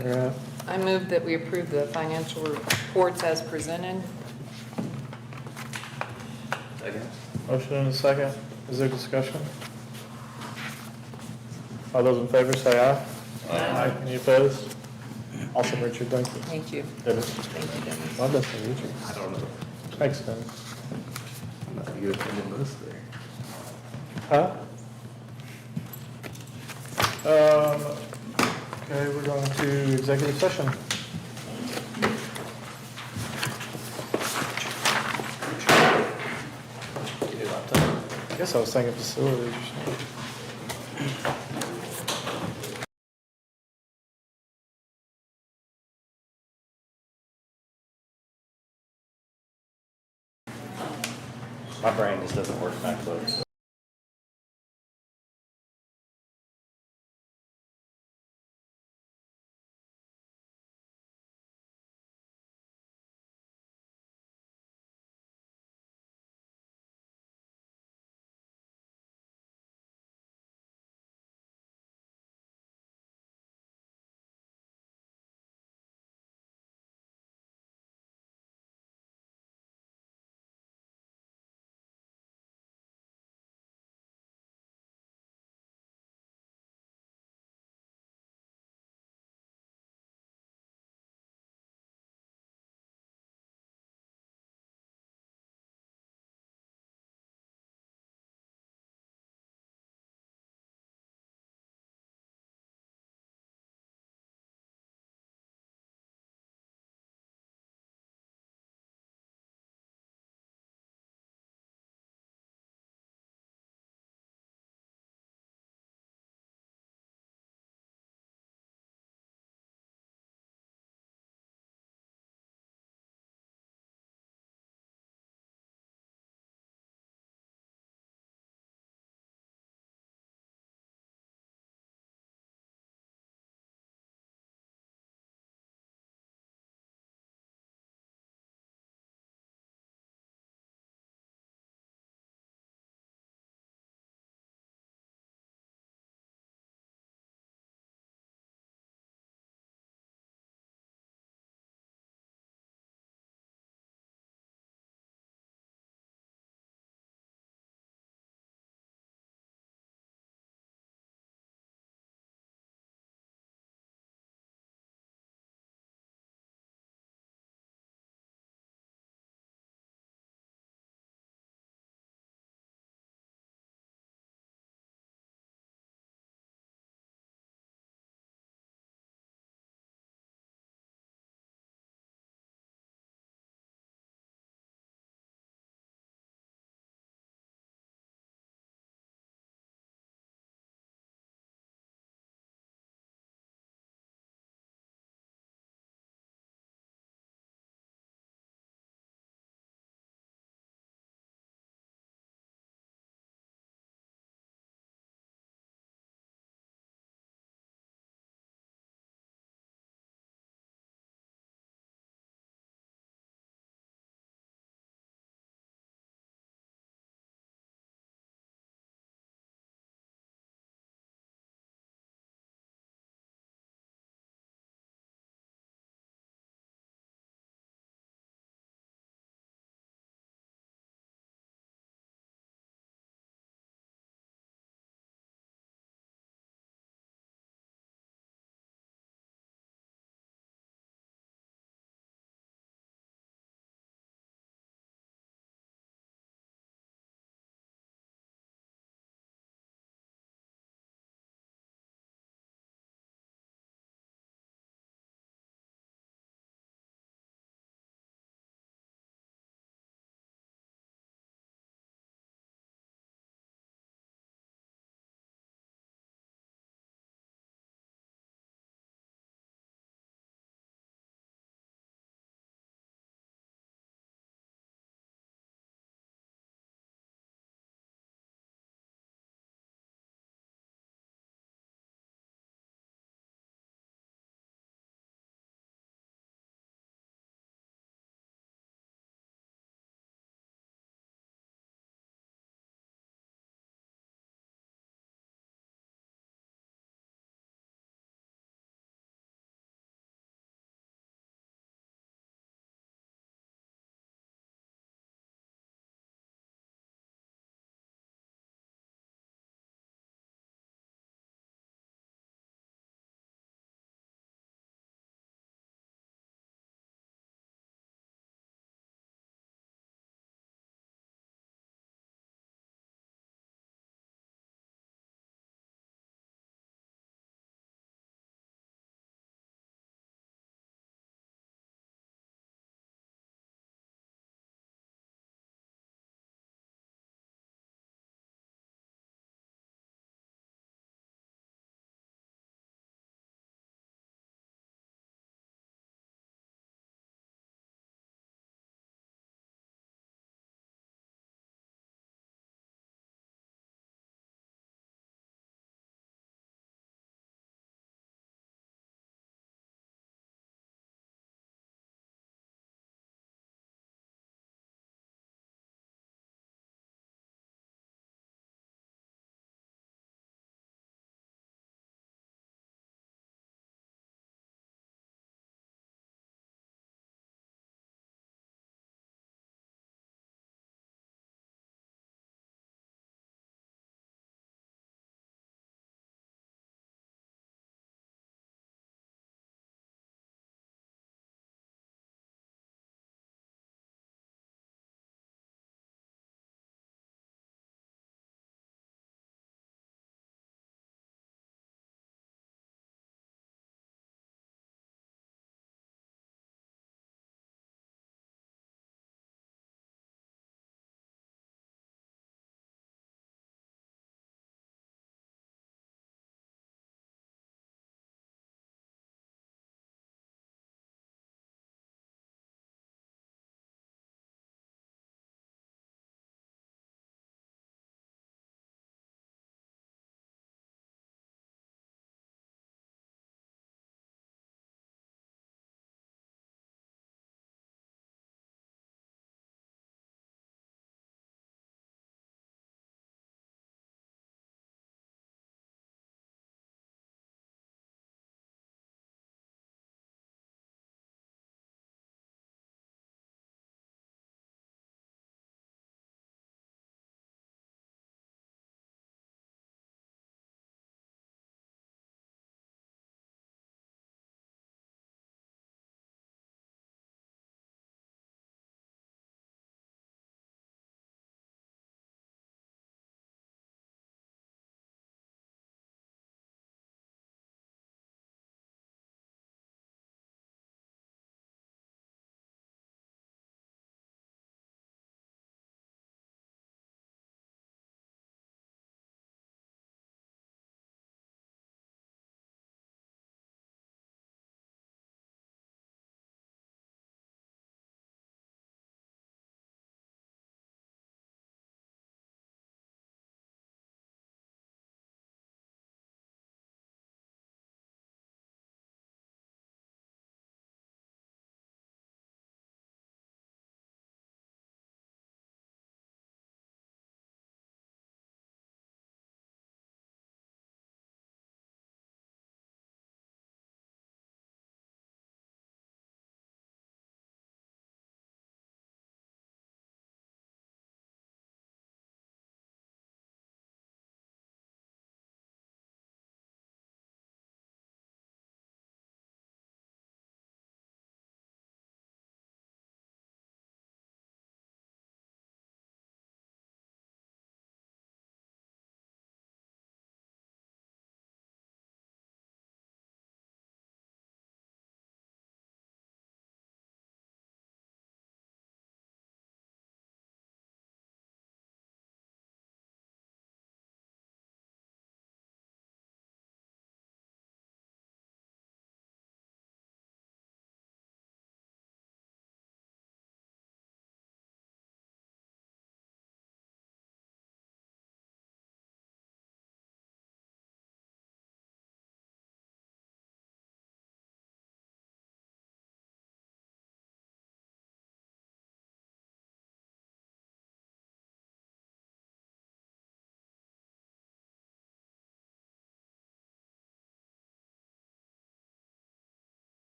All right. I move that we approve the financial reports as presented. Second. Motion and a second. Is there discussion? All those in favor say aye. Aye. Any opposed? Awesome, Richard, thank you. Thank you. Dennis. Thank you, Dennis. Well, that's Richard. I don't know. Thanks, Dennis. I'm not gonna get offended most there. Huh? Okay, we're going to executive session. I guess I was thinking facilities or something. My brain just doesn't work back close.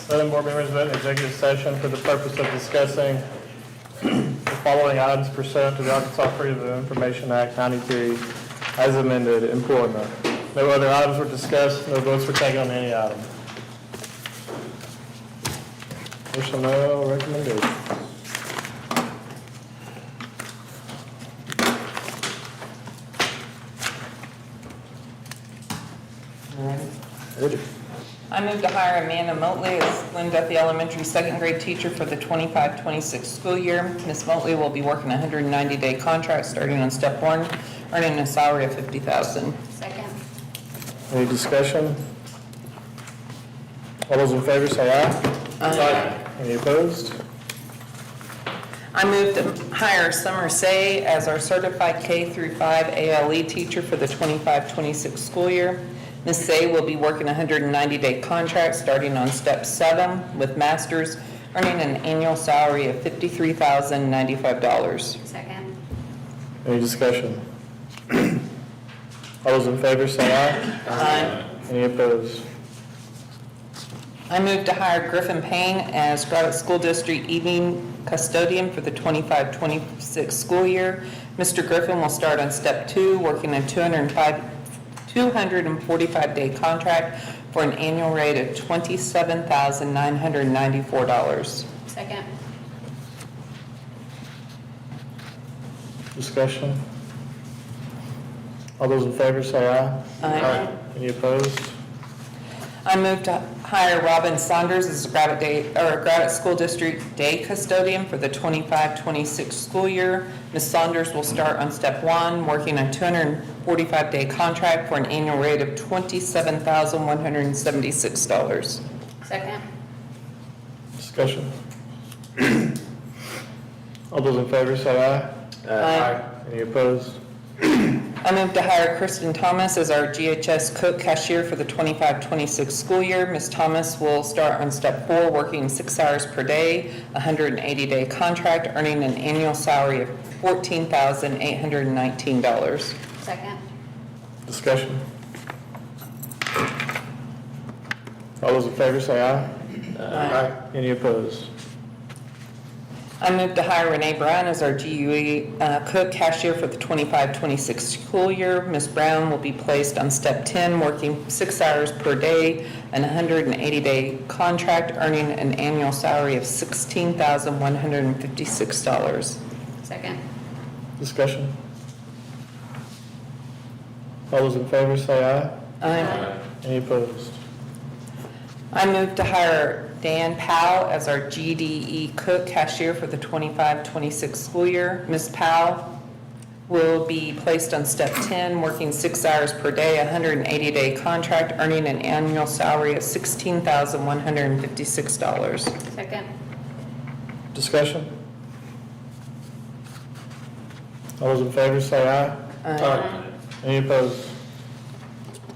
Southern Board members met in executive session for the purpose of discussing the following items pursuant to the Arkansas Freedom of Information Act 93 as amended, employment. No other items were discussed, no votes were taken on any item. Personnel recommendation. Ready. I move to hire Amanda Motley as Glen Duffy Elementary second grade teacher for the 25-26 school year. Ms. Motley will be working a 190-day contract starting on step 1, earning a salary of $50,000. Second. Any discussion? All those in favor say aye. Aye. Any opposed? I move to hire Summer Say as our certified K through 5 ALE teacher for the 25-26 school year. Ms. Say will be working a 190-day contract starting on step 7 with masters, earning an annual salary of $53,095. Second. Any discussion? All those in favor say aye. Aye. Any opposed? I move to hire Griffin Payne as Gravette School District evening custodian for the 25-26 school year. Mr. Griffin will start on step 2, working a 245-day contract for an annual rate of $27,994. Second. Discussion? All those in favor say aye. Aye. Any opposed? I move to hire Robin Saunders as a Gravette School District day custodian for the 25-26 school year. Ms. Saunders will start on step 1, working a 245-day contract for an annual rate of $27,176. Second. Discussion? All those in favor say aye. Aye. Any opposed? I move to hire Kristen Thomas as our GHS cook cashier for the 25-26 school year. Ms. Thomas will start on step 4, working 6 hours per day, a 180-day contract, earning an annual salary of $14,819. Second. Discussion? All those in favor say aye. Aye. Any opposed? I move to hire Renee Brown as our GUE cook cashier for the 25-26 school year. Ms. Brown will be placed on step 10, working 6 hours per day, an 180-day contract, earning an annual salary of $16,156. Second. Discussion? All those in favor say aye. Aye. Any opposed? I move to hire Dan Powell as our GDE cook cashier for the 25-26 school year. Ms. Powell will be placed on step 10, working 6 hours per day, a 180-day contract, earning an annual salary of $16,156. Second. Discussion? All those in favor say aye. Aye. Any opposed?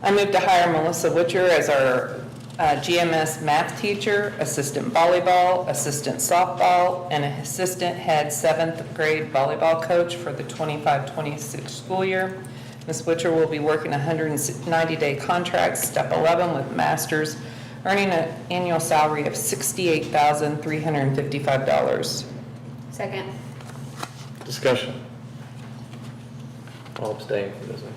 I move to hire Melissa Witcher as our GMS math teacher, assistant volleyball, assistant softball, and assistant head 7th grade volleyball coach for the 25-26 school year. Ms. Witcher will be working a 190-day contract, step 11, with masters, earning an annual salary of $68,355. Second. Discussion? I'll abstain for this one.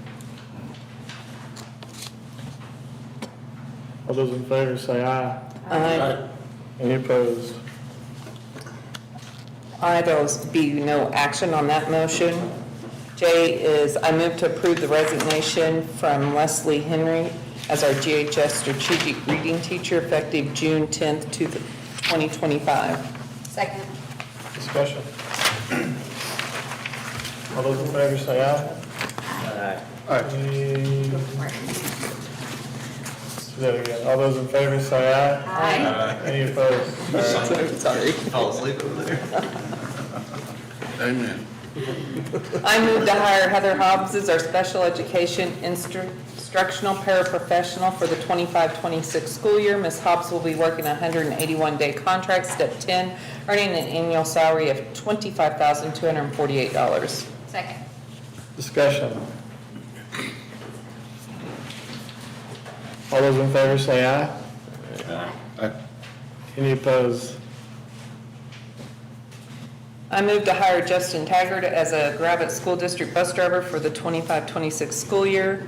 All those in favor say aye. Aye. Any opposed? There'll be no action on that motion. J is, I move to approve the resignation from Leslie Henry as our GHS strategic reading teacher effective June 10th, 2025. Second. Discussion? All those in favor say aye. Any- Let's do that again. All those in favor say aye. Aye. Any opposed? Sorry, fall asleep over there. Amen. I move to hire Heather Hobbs as our special education instructional paraprofessional for the 25-26 school year. Ms. Hobbs will be working a 181-day contract, step 10, earning an annual salary of $25,248. Second. Discussion? All those in favor say aye. Any opposed? I move to hire Justin Taggart as a Gravette School District bus driver for the 25-26 school year.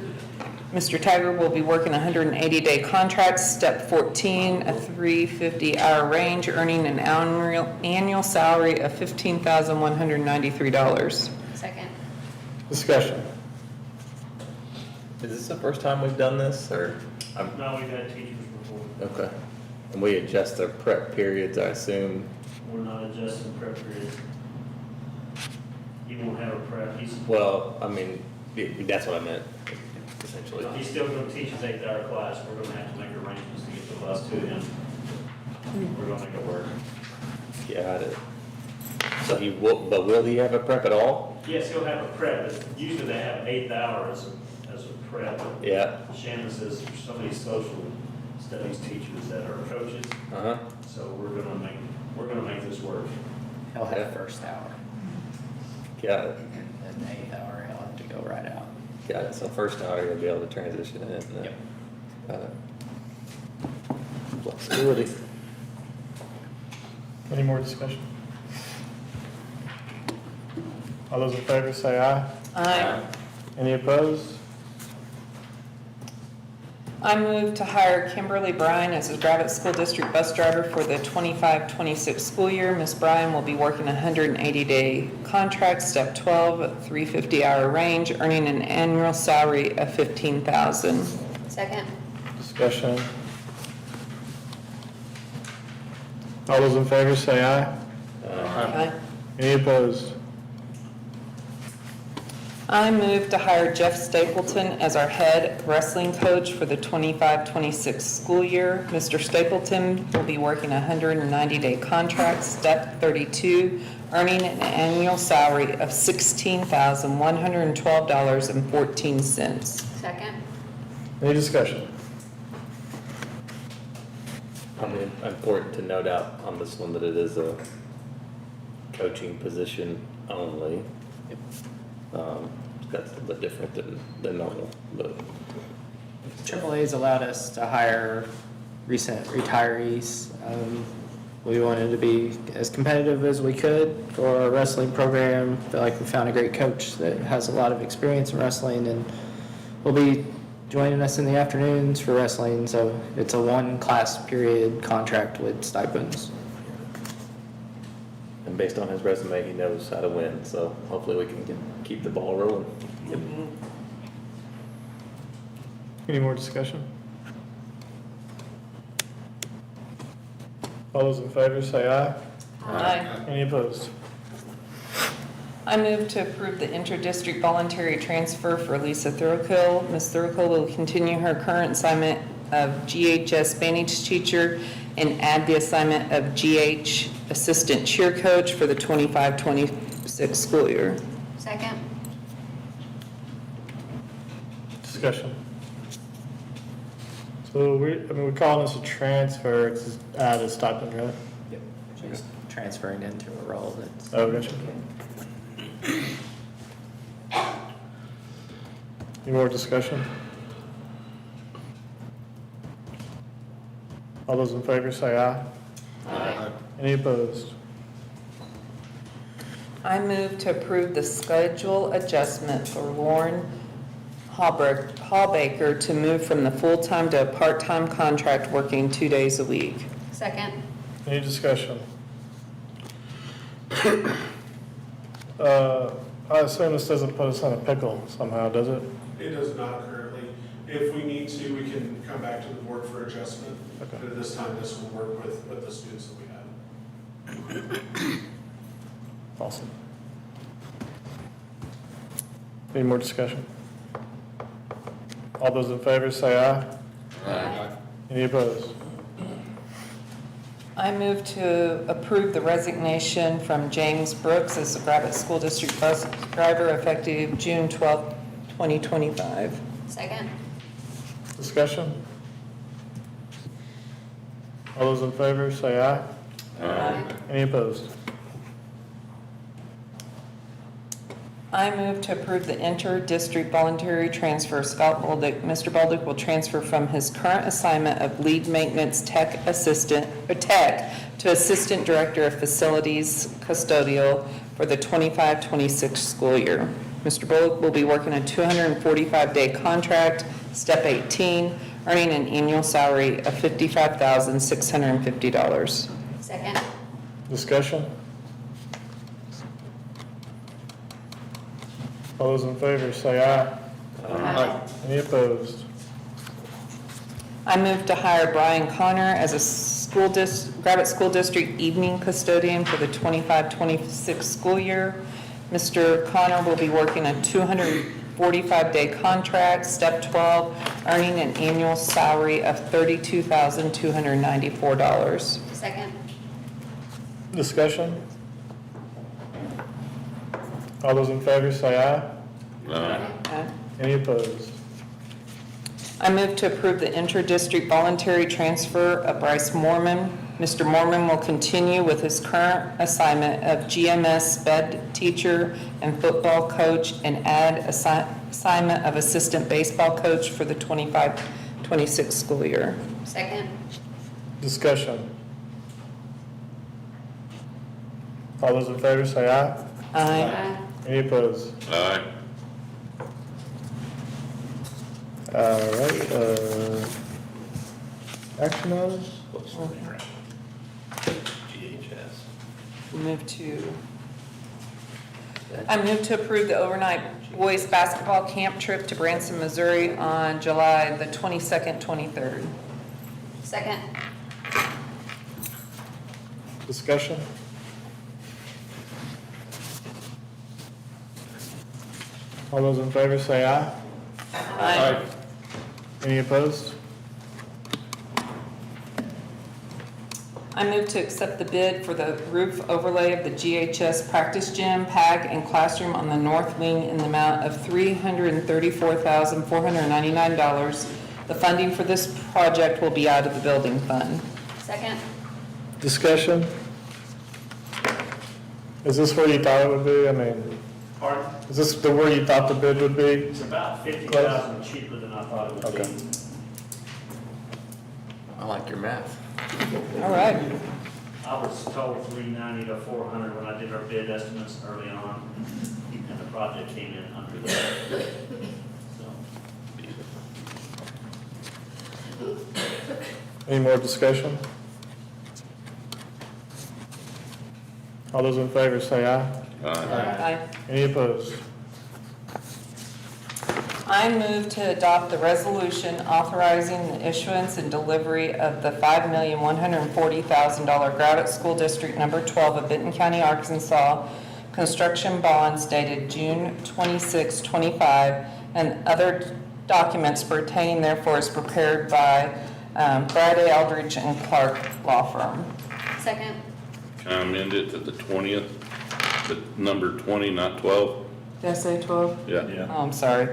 Mr. Taggart will be working a 180-day contract, step 14, a 350-hour range, earning an annual salary of $15,193. Second. Discussion. Is this the first time we've done this, or? No, we've had teachers before. Okay. And we adjust their prep periods, I assume? We're not adjusting prep periods. He won't have a prep. Well, I mean, that's what I meant, essentially. He's still gonna teach his 8-hour class. We're gonna have to make arrangements to get the bus to him. We're gonna make it work. Got it. So he will, but will he have a prep at all? Yes, he'll have a prep, but usually they have 8th hour as a prep. Yeah. Shannon says there's so many social studies teachers that are coaches, Uh-huh. so we're gonna make this work. He'll have first hour, Got it. and then 8th hour, he'll have to go right out. Got it. So first hour you'll be able to transition in. Then. Yep. Got it. Flexibility. Any more discussion? All those in favor say aye. Aye. Any opposed? I move to hire Kimberly Bryan as a Gravette School District bus driver for the 25-26 school year. Ms. Bryan will be working a 180-day contract, step 12, 350-hour range, earning an annual salary of $15,000. Second. Discussion. All those in favor say aye. Aye. Any opposed? I move to hire Jeff Stapleton as our head wrestling coach for the 25-26 school year. Mr. Stapleton will be working a 190-day contract, step 32, earning an annual salary of $16,112.14. Second. Any discussion? I mean, important to note out on this one that it is a coaching position only. That's a little bit different than normal, but. AAA's allowed us to hire recent retirees. We wanted to be as competitive as we could for our wrestling program. Feel like we found a great coach that has a lot of experience in wrestling and will be joining us in the afternoons for wrestling. So it's a 1-class period contract with stipends. And based on his resume, he knows how to win, so hopefully we can keep the ball rolling. Any more discussion? All those in favor say aye. Aye. Any opposed? I move to approve the inter-district voluntary transfer for Lisa Thurkill. Ms. Thurkill will continue her current assignment of GHS Spanish teacher and add the assignment of GH assistant cheer coach for the 25-26 school year. Second. Discussion. So we're calling this a transfer, it's just add a stipend, right? Yep. Just transferring into a role that's. Oh, gotcha. Any more discussion? All those in favor say aye. Aye. Any opposed? I move to approve the schedule adjustment for Lauren Hallbaker to move from the full-time to a part-time contract working 2 days a week. Second. Any discussion? I assume this doesn't put us on a pickle somehow, does it? It does not currently. If we need to, we can come back to the board for adjustment. Okay. But at this time, this will work with the students that we have. Awesome. Any more discussion? All those in favor say aye. Aye. Any opposed? I move to approve the resignation from James Brooks as the Gravette School District bus driver effective June 12, 2025. Second. Discussion? All those in favor say aye. Aye. Any opposed? I move to approve the inter-district voluntary transfer. Scott Bolduc, Mr. Bolduc will transfer from his current assignment of lead maintenance tech assistant, or tech, to assistant director of facilities custodial for the 25-26 school year. Mr. Bolduc will be working a 245-day contract, step 18, earning an annual salary of $55,650. Second. Discussion? All those in favor say aye. Aye. Any opposed? I move to hire Brian Connor as a Gravette School District evening custodian for the 25-26 school year. Mr. Connor will be working a 245-day contract, step 12, earning an annual salary of $32,294. Second. Discussion? All those in favor say aye. Okay. Any opposed? I move to approve the inter-district voluntary transfer of Bryce Mormon. Mr. Mormon will continue with his current assignment of GMS sped teacher and football coach and add assignment of assistant baseball coach for the 25-26 school year. Second. Discussion? All those in favor say aye. Aye. Any opposed? Aye. All right, action items? I move to approve the overnight boys basketball camp trip to Branson, Missouri on July the 22nd, 23rd. Second. Discussion? All those in favor say aye. Aye. Any opposed? I move to accept the bid for the roof overlay of the GHS practice gym, PAG, and classroom on the north wing in the amount of $334,499. The funding for this project will be out of the building fund. Second. Discussion? Is this where you thought it would be? I mean, Pardon? is this where you thought the bid would be? It's about 50,000 cheaper than I thought it would Okay. be. I like your math. All right. I was told 390 to 400 when I did our bid estimates early on, and the project came in under that. So, Any more discussion? All those in favor say aye. Aye. Any opposed? I move to adopt the resolution authorizing the issuance and delivery of the $5,140,000 Gravette School District Number 12 of Benton County, Arkansas construction bonds dated June 26, 25, and other documents pertaining therefore is prepared by Friday, Aldridge, and Clark Law Firm. Second. Can I amend it to the 20th, the number 20, not 12? Did I say 12? Yeah. Oh, I'm sorry,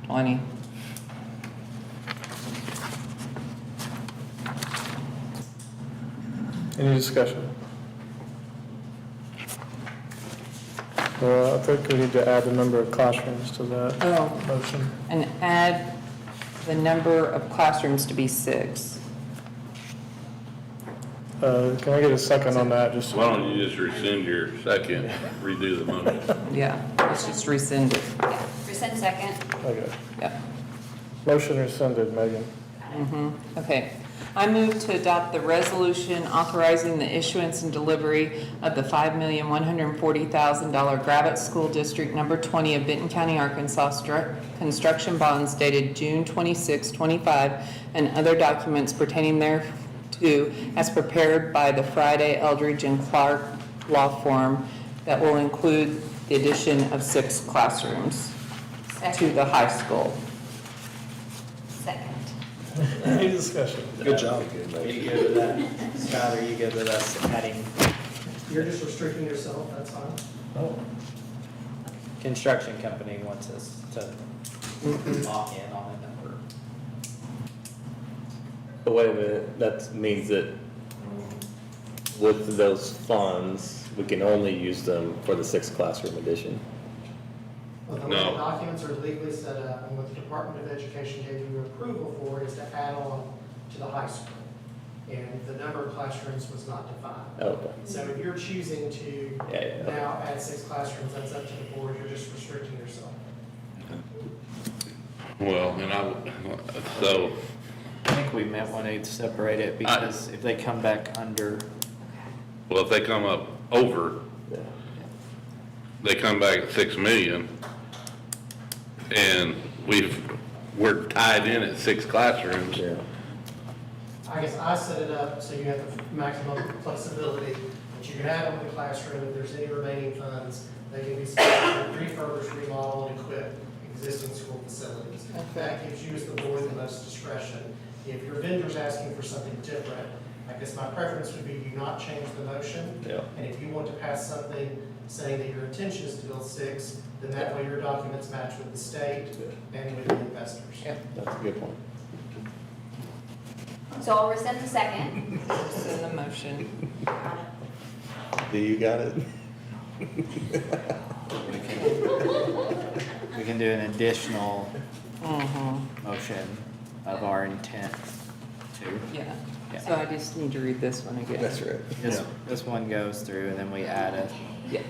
20. Any discussion? I think we need to add the number of classrooms to that Oh, motion. and add the number of classrooms to be 6. Can I get a second on that? Just Why don't you just rescind your second, redo the motion? Yeah, let's just rescind it. Yeah. Rescind second. Okay. Yeah. Motion rescinded, Megan. Okay. I move to adopt the resolution authorizing the issuance and delivery of the $5,140,000 Gravette School District Number 20 of Benton County, Arkansas construction bonds dated June 26, 25, and other documents pertaining thereto as prepared by the Friday, Eldridge, and Clark Law Firm that will include the addition of 6 classrooms to the high school. Second. Any discussion? Good job. Are you good with that? Scott, are you good with us adding? You're just restricting yourself, that's fine. Oh. Construction company wants us to lock in on a number. But wait a minute, that means that with those funds, we can only use them for the 6th classroom addition. Well, the way the documents are legally set up and what the Department of Education gave you approval for is to add on to the high school. And the number of classrooms was not defined. Okay. So if you're choosing to Yeah. now add 6 classrooms, that's up to the board, you're just restricting yourself. Well, so, I think we might want to separate it because if they come back under, well, if they come up over, they come back at 6 million, and we're tied in at 6 classrooms. Yeah. I guess I set it up so you have the maximum flexibility, that you can add on to the classroom, if there's any remaining funds, they can be spent to refurbish, remodel, and equip existing school facilities. That gives you as the board the most discretion. If your vendor's asking for something different, I guess my preference would be you not change the motion. Yeah. And if you want to pass something saying that your intention is to build 6, then that way your documents match with the state and with the investors. That's a good point. So I'll rescind the second. Rescind the motion. Do you got it? we can do an additional motion of our intent to. Yeah. Yeah. So I just need to read this one again. That's right. This one goes through and then we add it. Yeah.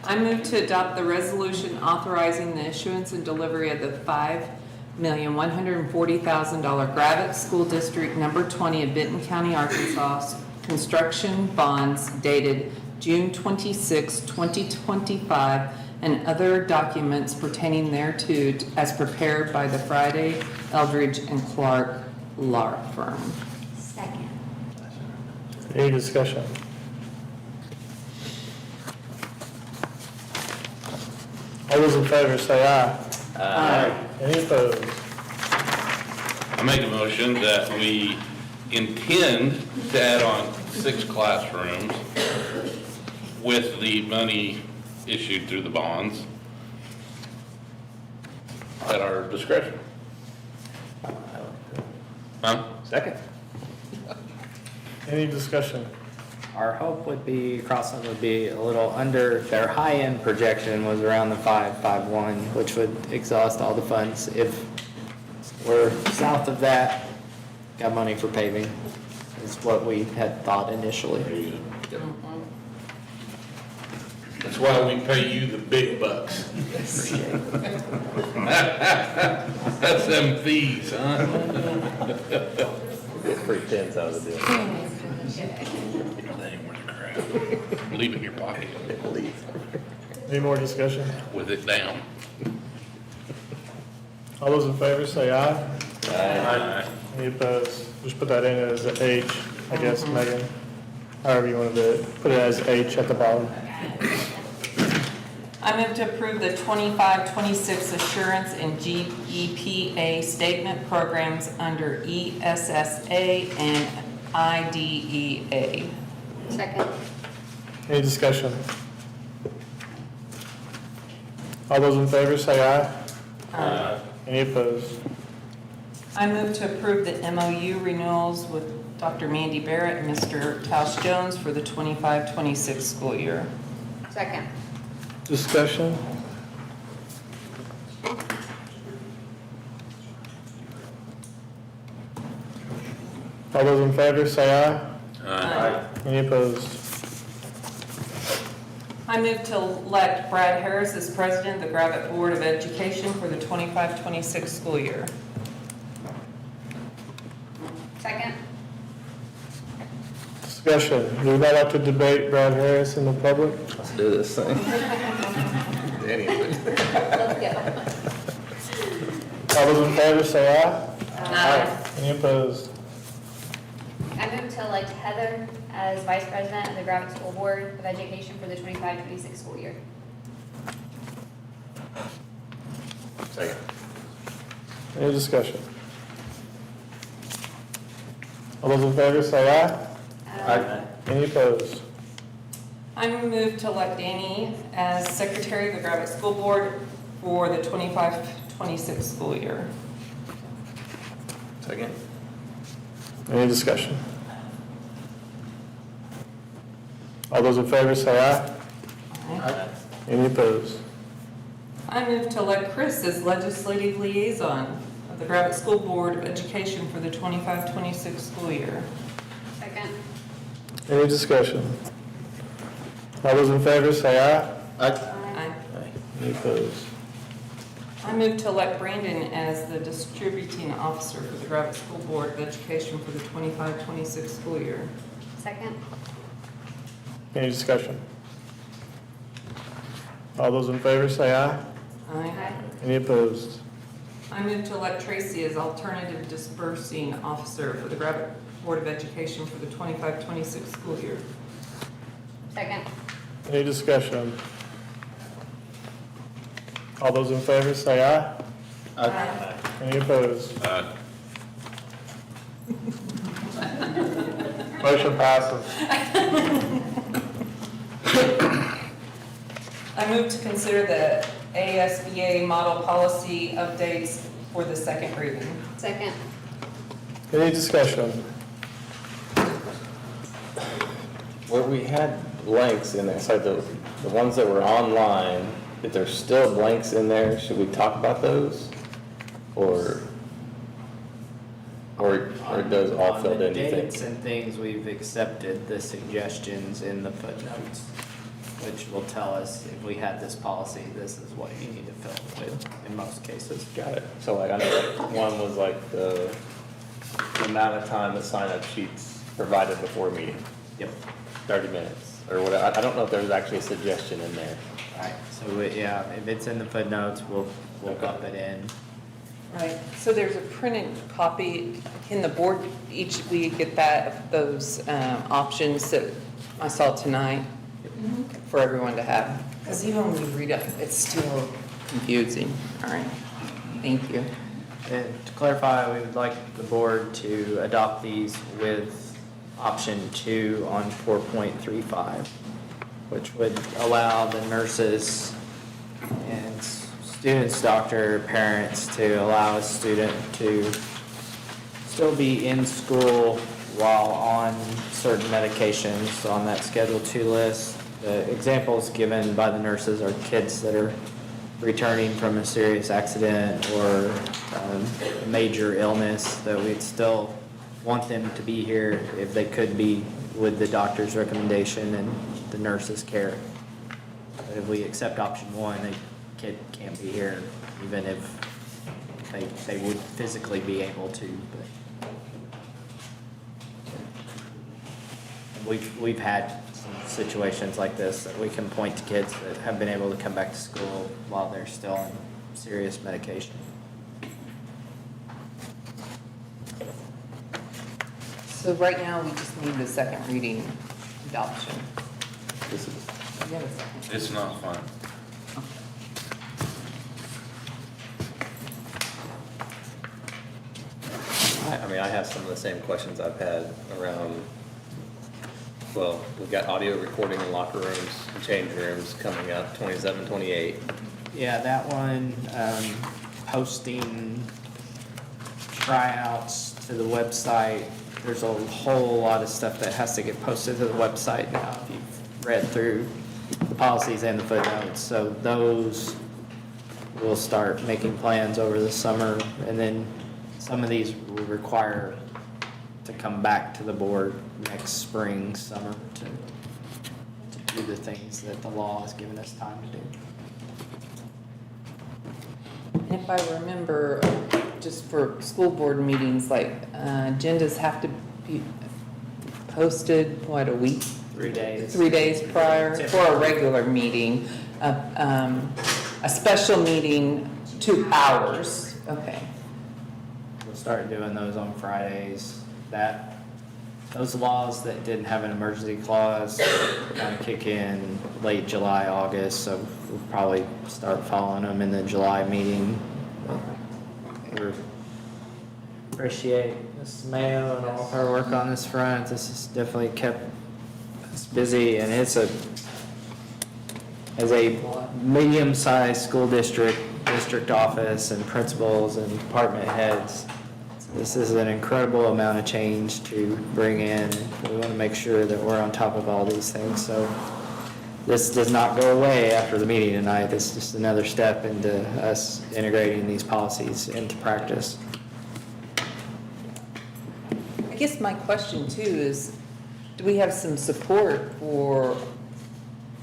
I move to adopt the resolution authorizing the issuance and delivery of the $5,140,000 Gravette School District Number 20 of Benton County, Arkansas, construction bonds dated June 26, 2025, and other documents pertaining thereto as prepared by the Friday, Eldridge, and Clark Law Firm. Second. Any discussion? All those in favor say aye. Aye. Any opposed? I make a motion that we intend to add on 6 classrooms with the money issued through the bonds at our discretion. Huh? Second. Any discussion? Our hope would be, Crossland would be a little under, their high-end projection was around the 5.51, which would exhaust all the funds. If we're south of that, got money for paving, is what we had thought initially. That's why we pay you the big bucks. That's them fees, huh? Get free pins out of the deal. That ain't worth a crap. Leave it in your pocket Leave. Any more discussion? with it down. All those in favor say aye. Aye. Any opposed? Just put that in as an H, I guess, Megan. However you want to do it. Put it as H at the bottom. I move to approve the 25-26 assurance and GEPA statement programs under ESSA and IDEA. Second. Any discussion? All those in favor say aye. Aye. Any opposed? I move to approve the MOU renewals with Dr. Mandy Barrett and Mr. Tausch Jones for the 25-26 school year. Second. Discussion? All those in favor say aye. Aye. Any opposed? I move to elect Brad Harris as president of the Gravette Board of Education for the 25-26 school year. Second. Discussion. Do we not like to debate Brad Harris in the public? Let's do this thing. Anyway. Let's go. All those in favor say aye. Aye. Any opposed? I move to elect Heather as vice president of the Gravette School Board of Education for the 25-26 school year. Second. Any discussion? All those in favor say aye. Aye. Any opposed? I move to elect Danny as secretary of the Gravette School Board for the 25-26 school year. Second. Any discussion? All those in favor say aye. Aye. Any opposed? I move to elect Chris as legislative liaison of the Gravette School Board of Education for the 25-26 school year. Second. Any discussion? All those in favor say aye. Aye. Any opposed? I move to elect Brandon as the distributing officer for the Gravette School Board of Education for the 25-26 school year. Second. Any discussion? All those in favor say aye. Aye. Any opposed? I move to elect Tracy as alternative dispersing officer for the Gravette Board of Education for the 25-26 school year. Second. Any discussion? All those in favor say aye. Aye. Any opposed? Motion passes. I move to consider the ASBA model policy updates for the second reading. Second. Any discussion? Where we had blanks in there, so the ones that were online, if there's still blanks in there, should we talk about those? Or does all On filled the in, do you think? dates and things, we've accepted the suggestions in the footnotes, which will tell us if we had this policy, this is what you need to fill with in most cases. Got it. So like, I know like one was like the amount of time that sign-up sheets provided before a meeting, Yep. 30 minutes, or whatever. I don't know if there's actually a suggestion in there. Right, so yeah, if it's in the footnotes, we'll up it in. Right, so there's a printed copy, can the board each week get that, those options that I saw tonight for everyone to have? Because even when you read it, it's still confusing. All right, thank you. And to clarify, we would like the board to adopt these with option 2 on 4.35, which would allow the nurses and students, doctor, parents to allow a student to still be in school while on certain medications on that Schedule 2 list. The examples given by the nurses are kids that are returning from a serious accident or a major illness, that we'd still want them to be here if they could be with the doctor's recommendation and the nurse's care. But if we accept option 1, the kid can't be here even if they would physically be able to. But we've had some situations like this that we can point to kids that have been able to come back to school while they're still on serious medication. So right now, we just need the second reading adoption. This is, You have a second. It's not fun. I mean, I have some of the same questions I've had around, well, we've got audio recording in locker rooms and change rooms coming up, 27, 28. Yeah, that one, posting tryouts to the website. There's a whole lot of stuff that has to get posted to the website now, if you've read through the policies and the footnotes. So those, we'll start making plans over the summer, and then some of these will require to come back to the board next spring, summer, to do the things that the law has given us time to do. And if I remember, just for school board meetings, like agendas have to be posted, what, a week? 3 days. 3 days prior for a regular meeting. A special meeting, 2 hours. Okay. We'll start doing those on Fridays. Those laws that didn't have an emergency clause kind of kick in late July, August, so we'll probably start following them in the July meeting. We appreciate Mrs. Mayo and all of her work on this front. This has definitely kept us busy, and as a medium-sized school district office and principals and department heads, this is an incredible amount of change to bring in. We want to make sure that we're on top of all these things. So this does not go away after the meeting tonight. This is just another step into us integrating these policies into practice. I guess my question too is, do we have some support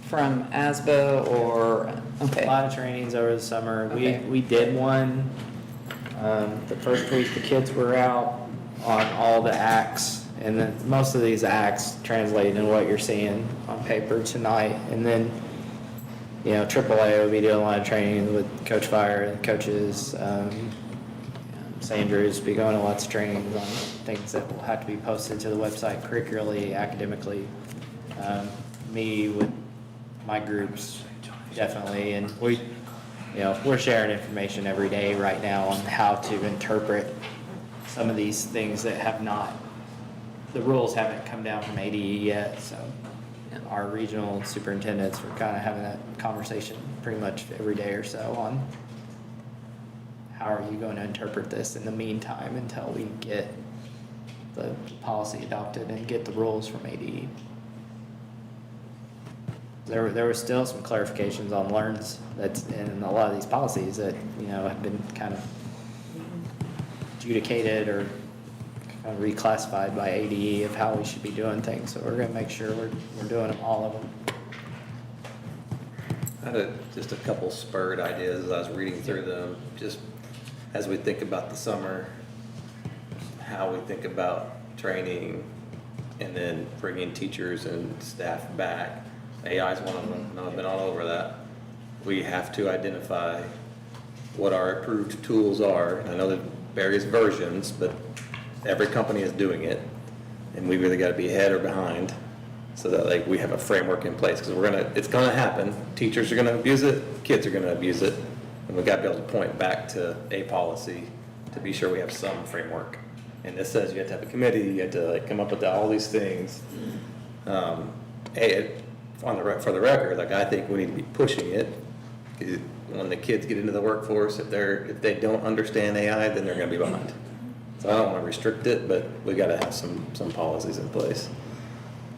from ASBA or, A okay, lot of trainings over the summer. Okay. We did one, the first week the kids were out on all the acts. And then most of these acts translate into what you're seeing on paper tonight. And then, you know, AAA will be doing a lot of training with Coach Fire and coaches. Sanders will be going to lots of trainings on things that will have to be posted to the website curricularly, academically. Me with my groups, definitely. And we, you know, we're sharing information every day right now on how to interpret some of these things that have not, the rules haven't come down from ADE yet, so our regional superintendents were kind of having that conversation pretty much every day or so on how are you going to interpret this in the meantime until we get the policy adopted and get the rules from ADE. There were still some clarifications on learns that's in a lot of these policies that, you know, have been kind of adjudicated or kind of reclassified by ADE of how we should be doing things. So we're going to make sure we're doing them, all of them. I had just a couple spurred ideas as I was reading through them, just as we think about the summer, how we think about training, and then bringing teachers and staff back. AI is one of them, and I've been all over that. We have to identify what our approved tools are. I know there are various versions, but every company is doing it, and we've either got to be ahead or behind, so that like we have a framework in place, because it's gonna happen. Teachers are gonna abuse it, kids are gonna abuse it, and we've got to be able to point back to a policy to be sure we have some framework. And this says you have to have a committee, you have to like come up with all these things. For the record, like I think we need to be pushing it. When the kids get into the workforce, if they don't understand AI, then they're gonna be behind. So I don't want to restrict it, but we got to have some policies in place.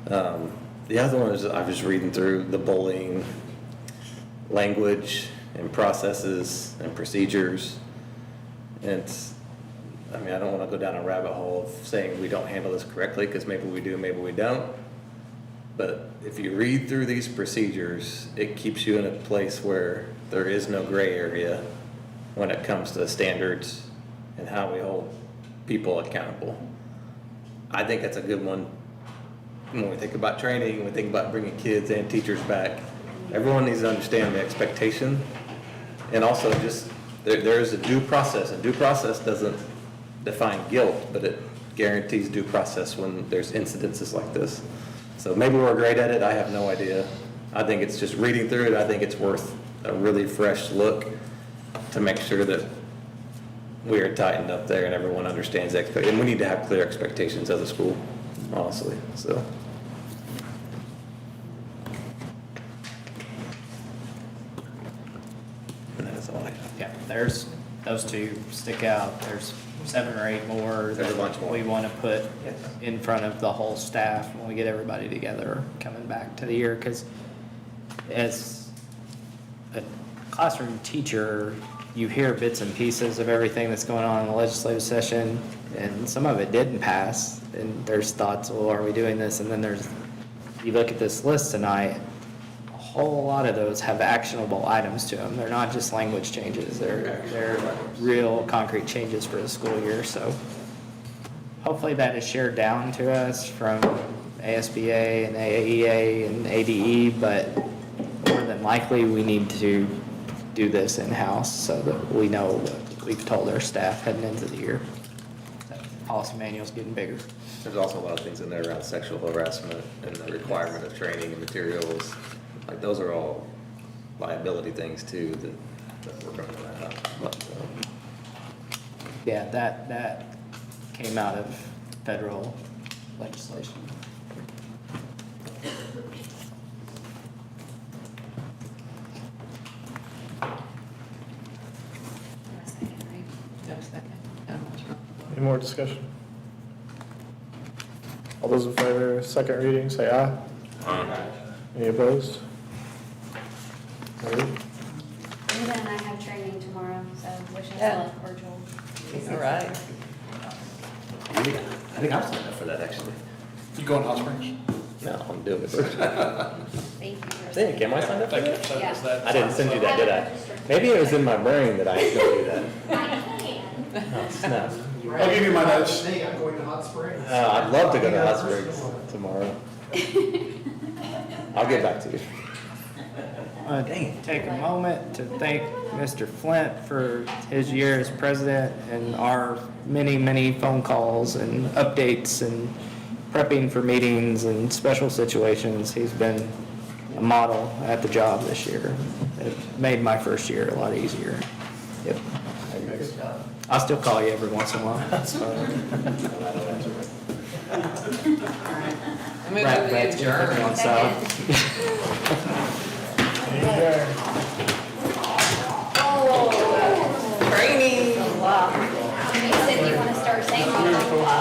The other one is I was just reading through the bullying language and processes and procedures. And I mean, I don't want to go down a rabbit hole of saying we don't handle this correctly, because maybe we do, maybe we don't. But if you read through these procedures, it keeps you in a place where there is no gray area when it comes to standards and how we hold people accountable. I think that's a good one. When we think about training, when we think about bringing kids and teachers back, everyone needs to understand the expectation. And also just, there is a due process. And due process doesn't define guilt, but it guarantees due process when there's incidences like this. So maybe we're great at it, I have no idea. I think it's just reading through it, I think it's worth a really fresh look to make sure that we are tightened up there and everyone understands and we need to have clear expectations as a school, honestly, so. And that's all I have. Yeah, there's, those two stick out. There's 7 or 8 more There's a bunch more. we want to put in front of the whole staff when we get everybody together coming back to the year. Because as a classroom teacher, you hear bits and pieces of everything that's going on in the legislative session, and some of it didn't pass, and there's thoughts, well, are we doing this? And then you look at this list tonight, a whole lot of those have actionable items to them. They're not just language changes, they're real concrete changes for the school year. So hopefully that is shared down to us from ASBA and AAEA and ADE, but more than likely we need to do this in-house so that we know what we've told our staff heading into the year. That policy manual's getting bigger. There's also a lot of things in there around sexual harassment and the requirement of training and materials. Like those are all liability things too that we're going to have. Yeah, that came out of federal legislation. Any more discussion? All those in favor, second reading, say aye. Aye. Any opposed? Linda and I have training tomorrow, so wish us Yeah. luck virtual. All right. I think I'm signed up for that, actually. You going to Hot Springs? No, I'm doing it. I Thank you. for think, am I signed up for that? Send us Yeah. that. I didn't send you that, did I? Maybe it was in my brain that I was gonna do that. I can. Oh, snap. I'll give you my notes. Me, I'm going to Hot Springs. I'd love to go to Hot Springs tomorrow. I'll get back to you. I want to take a moment to thank Mr. Flint for his year as president and our many, many phone calls and updates and prepping for meetings and special situations. He's been a model at the job this year. It made my first year a lot easier. Yep. I'll still call you every once in a while. That's fine. I move Rat- that we rat's gonna put me adjourn. on side. Second.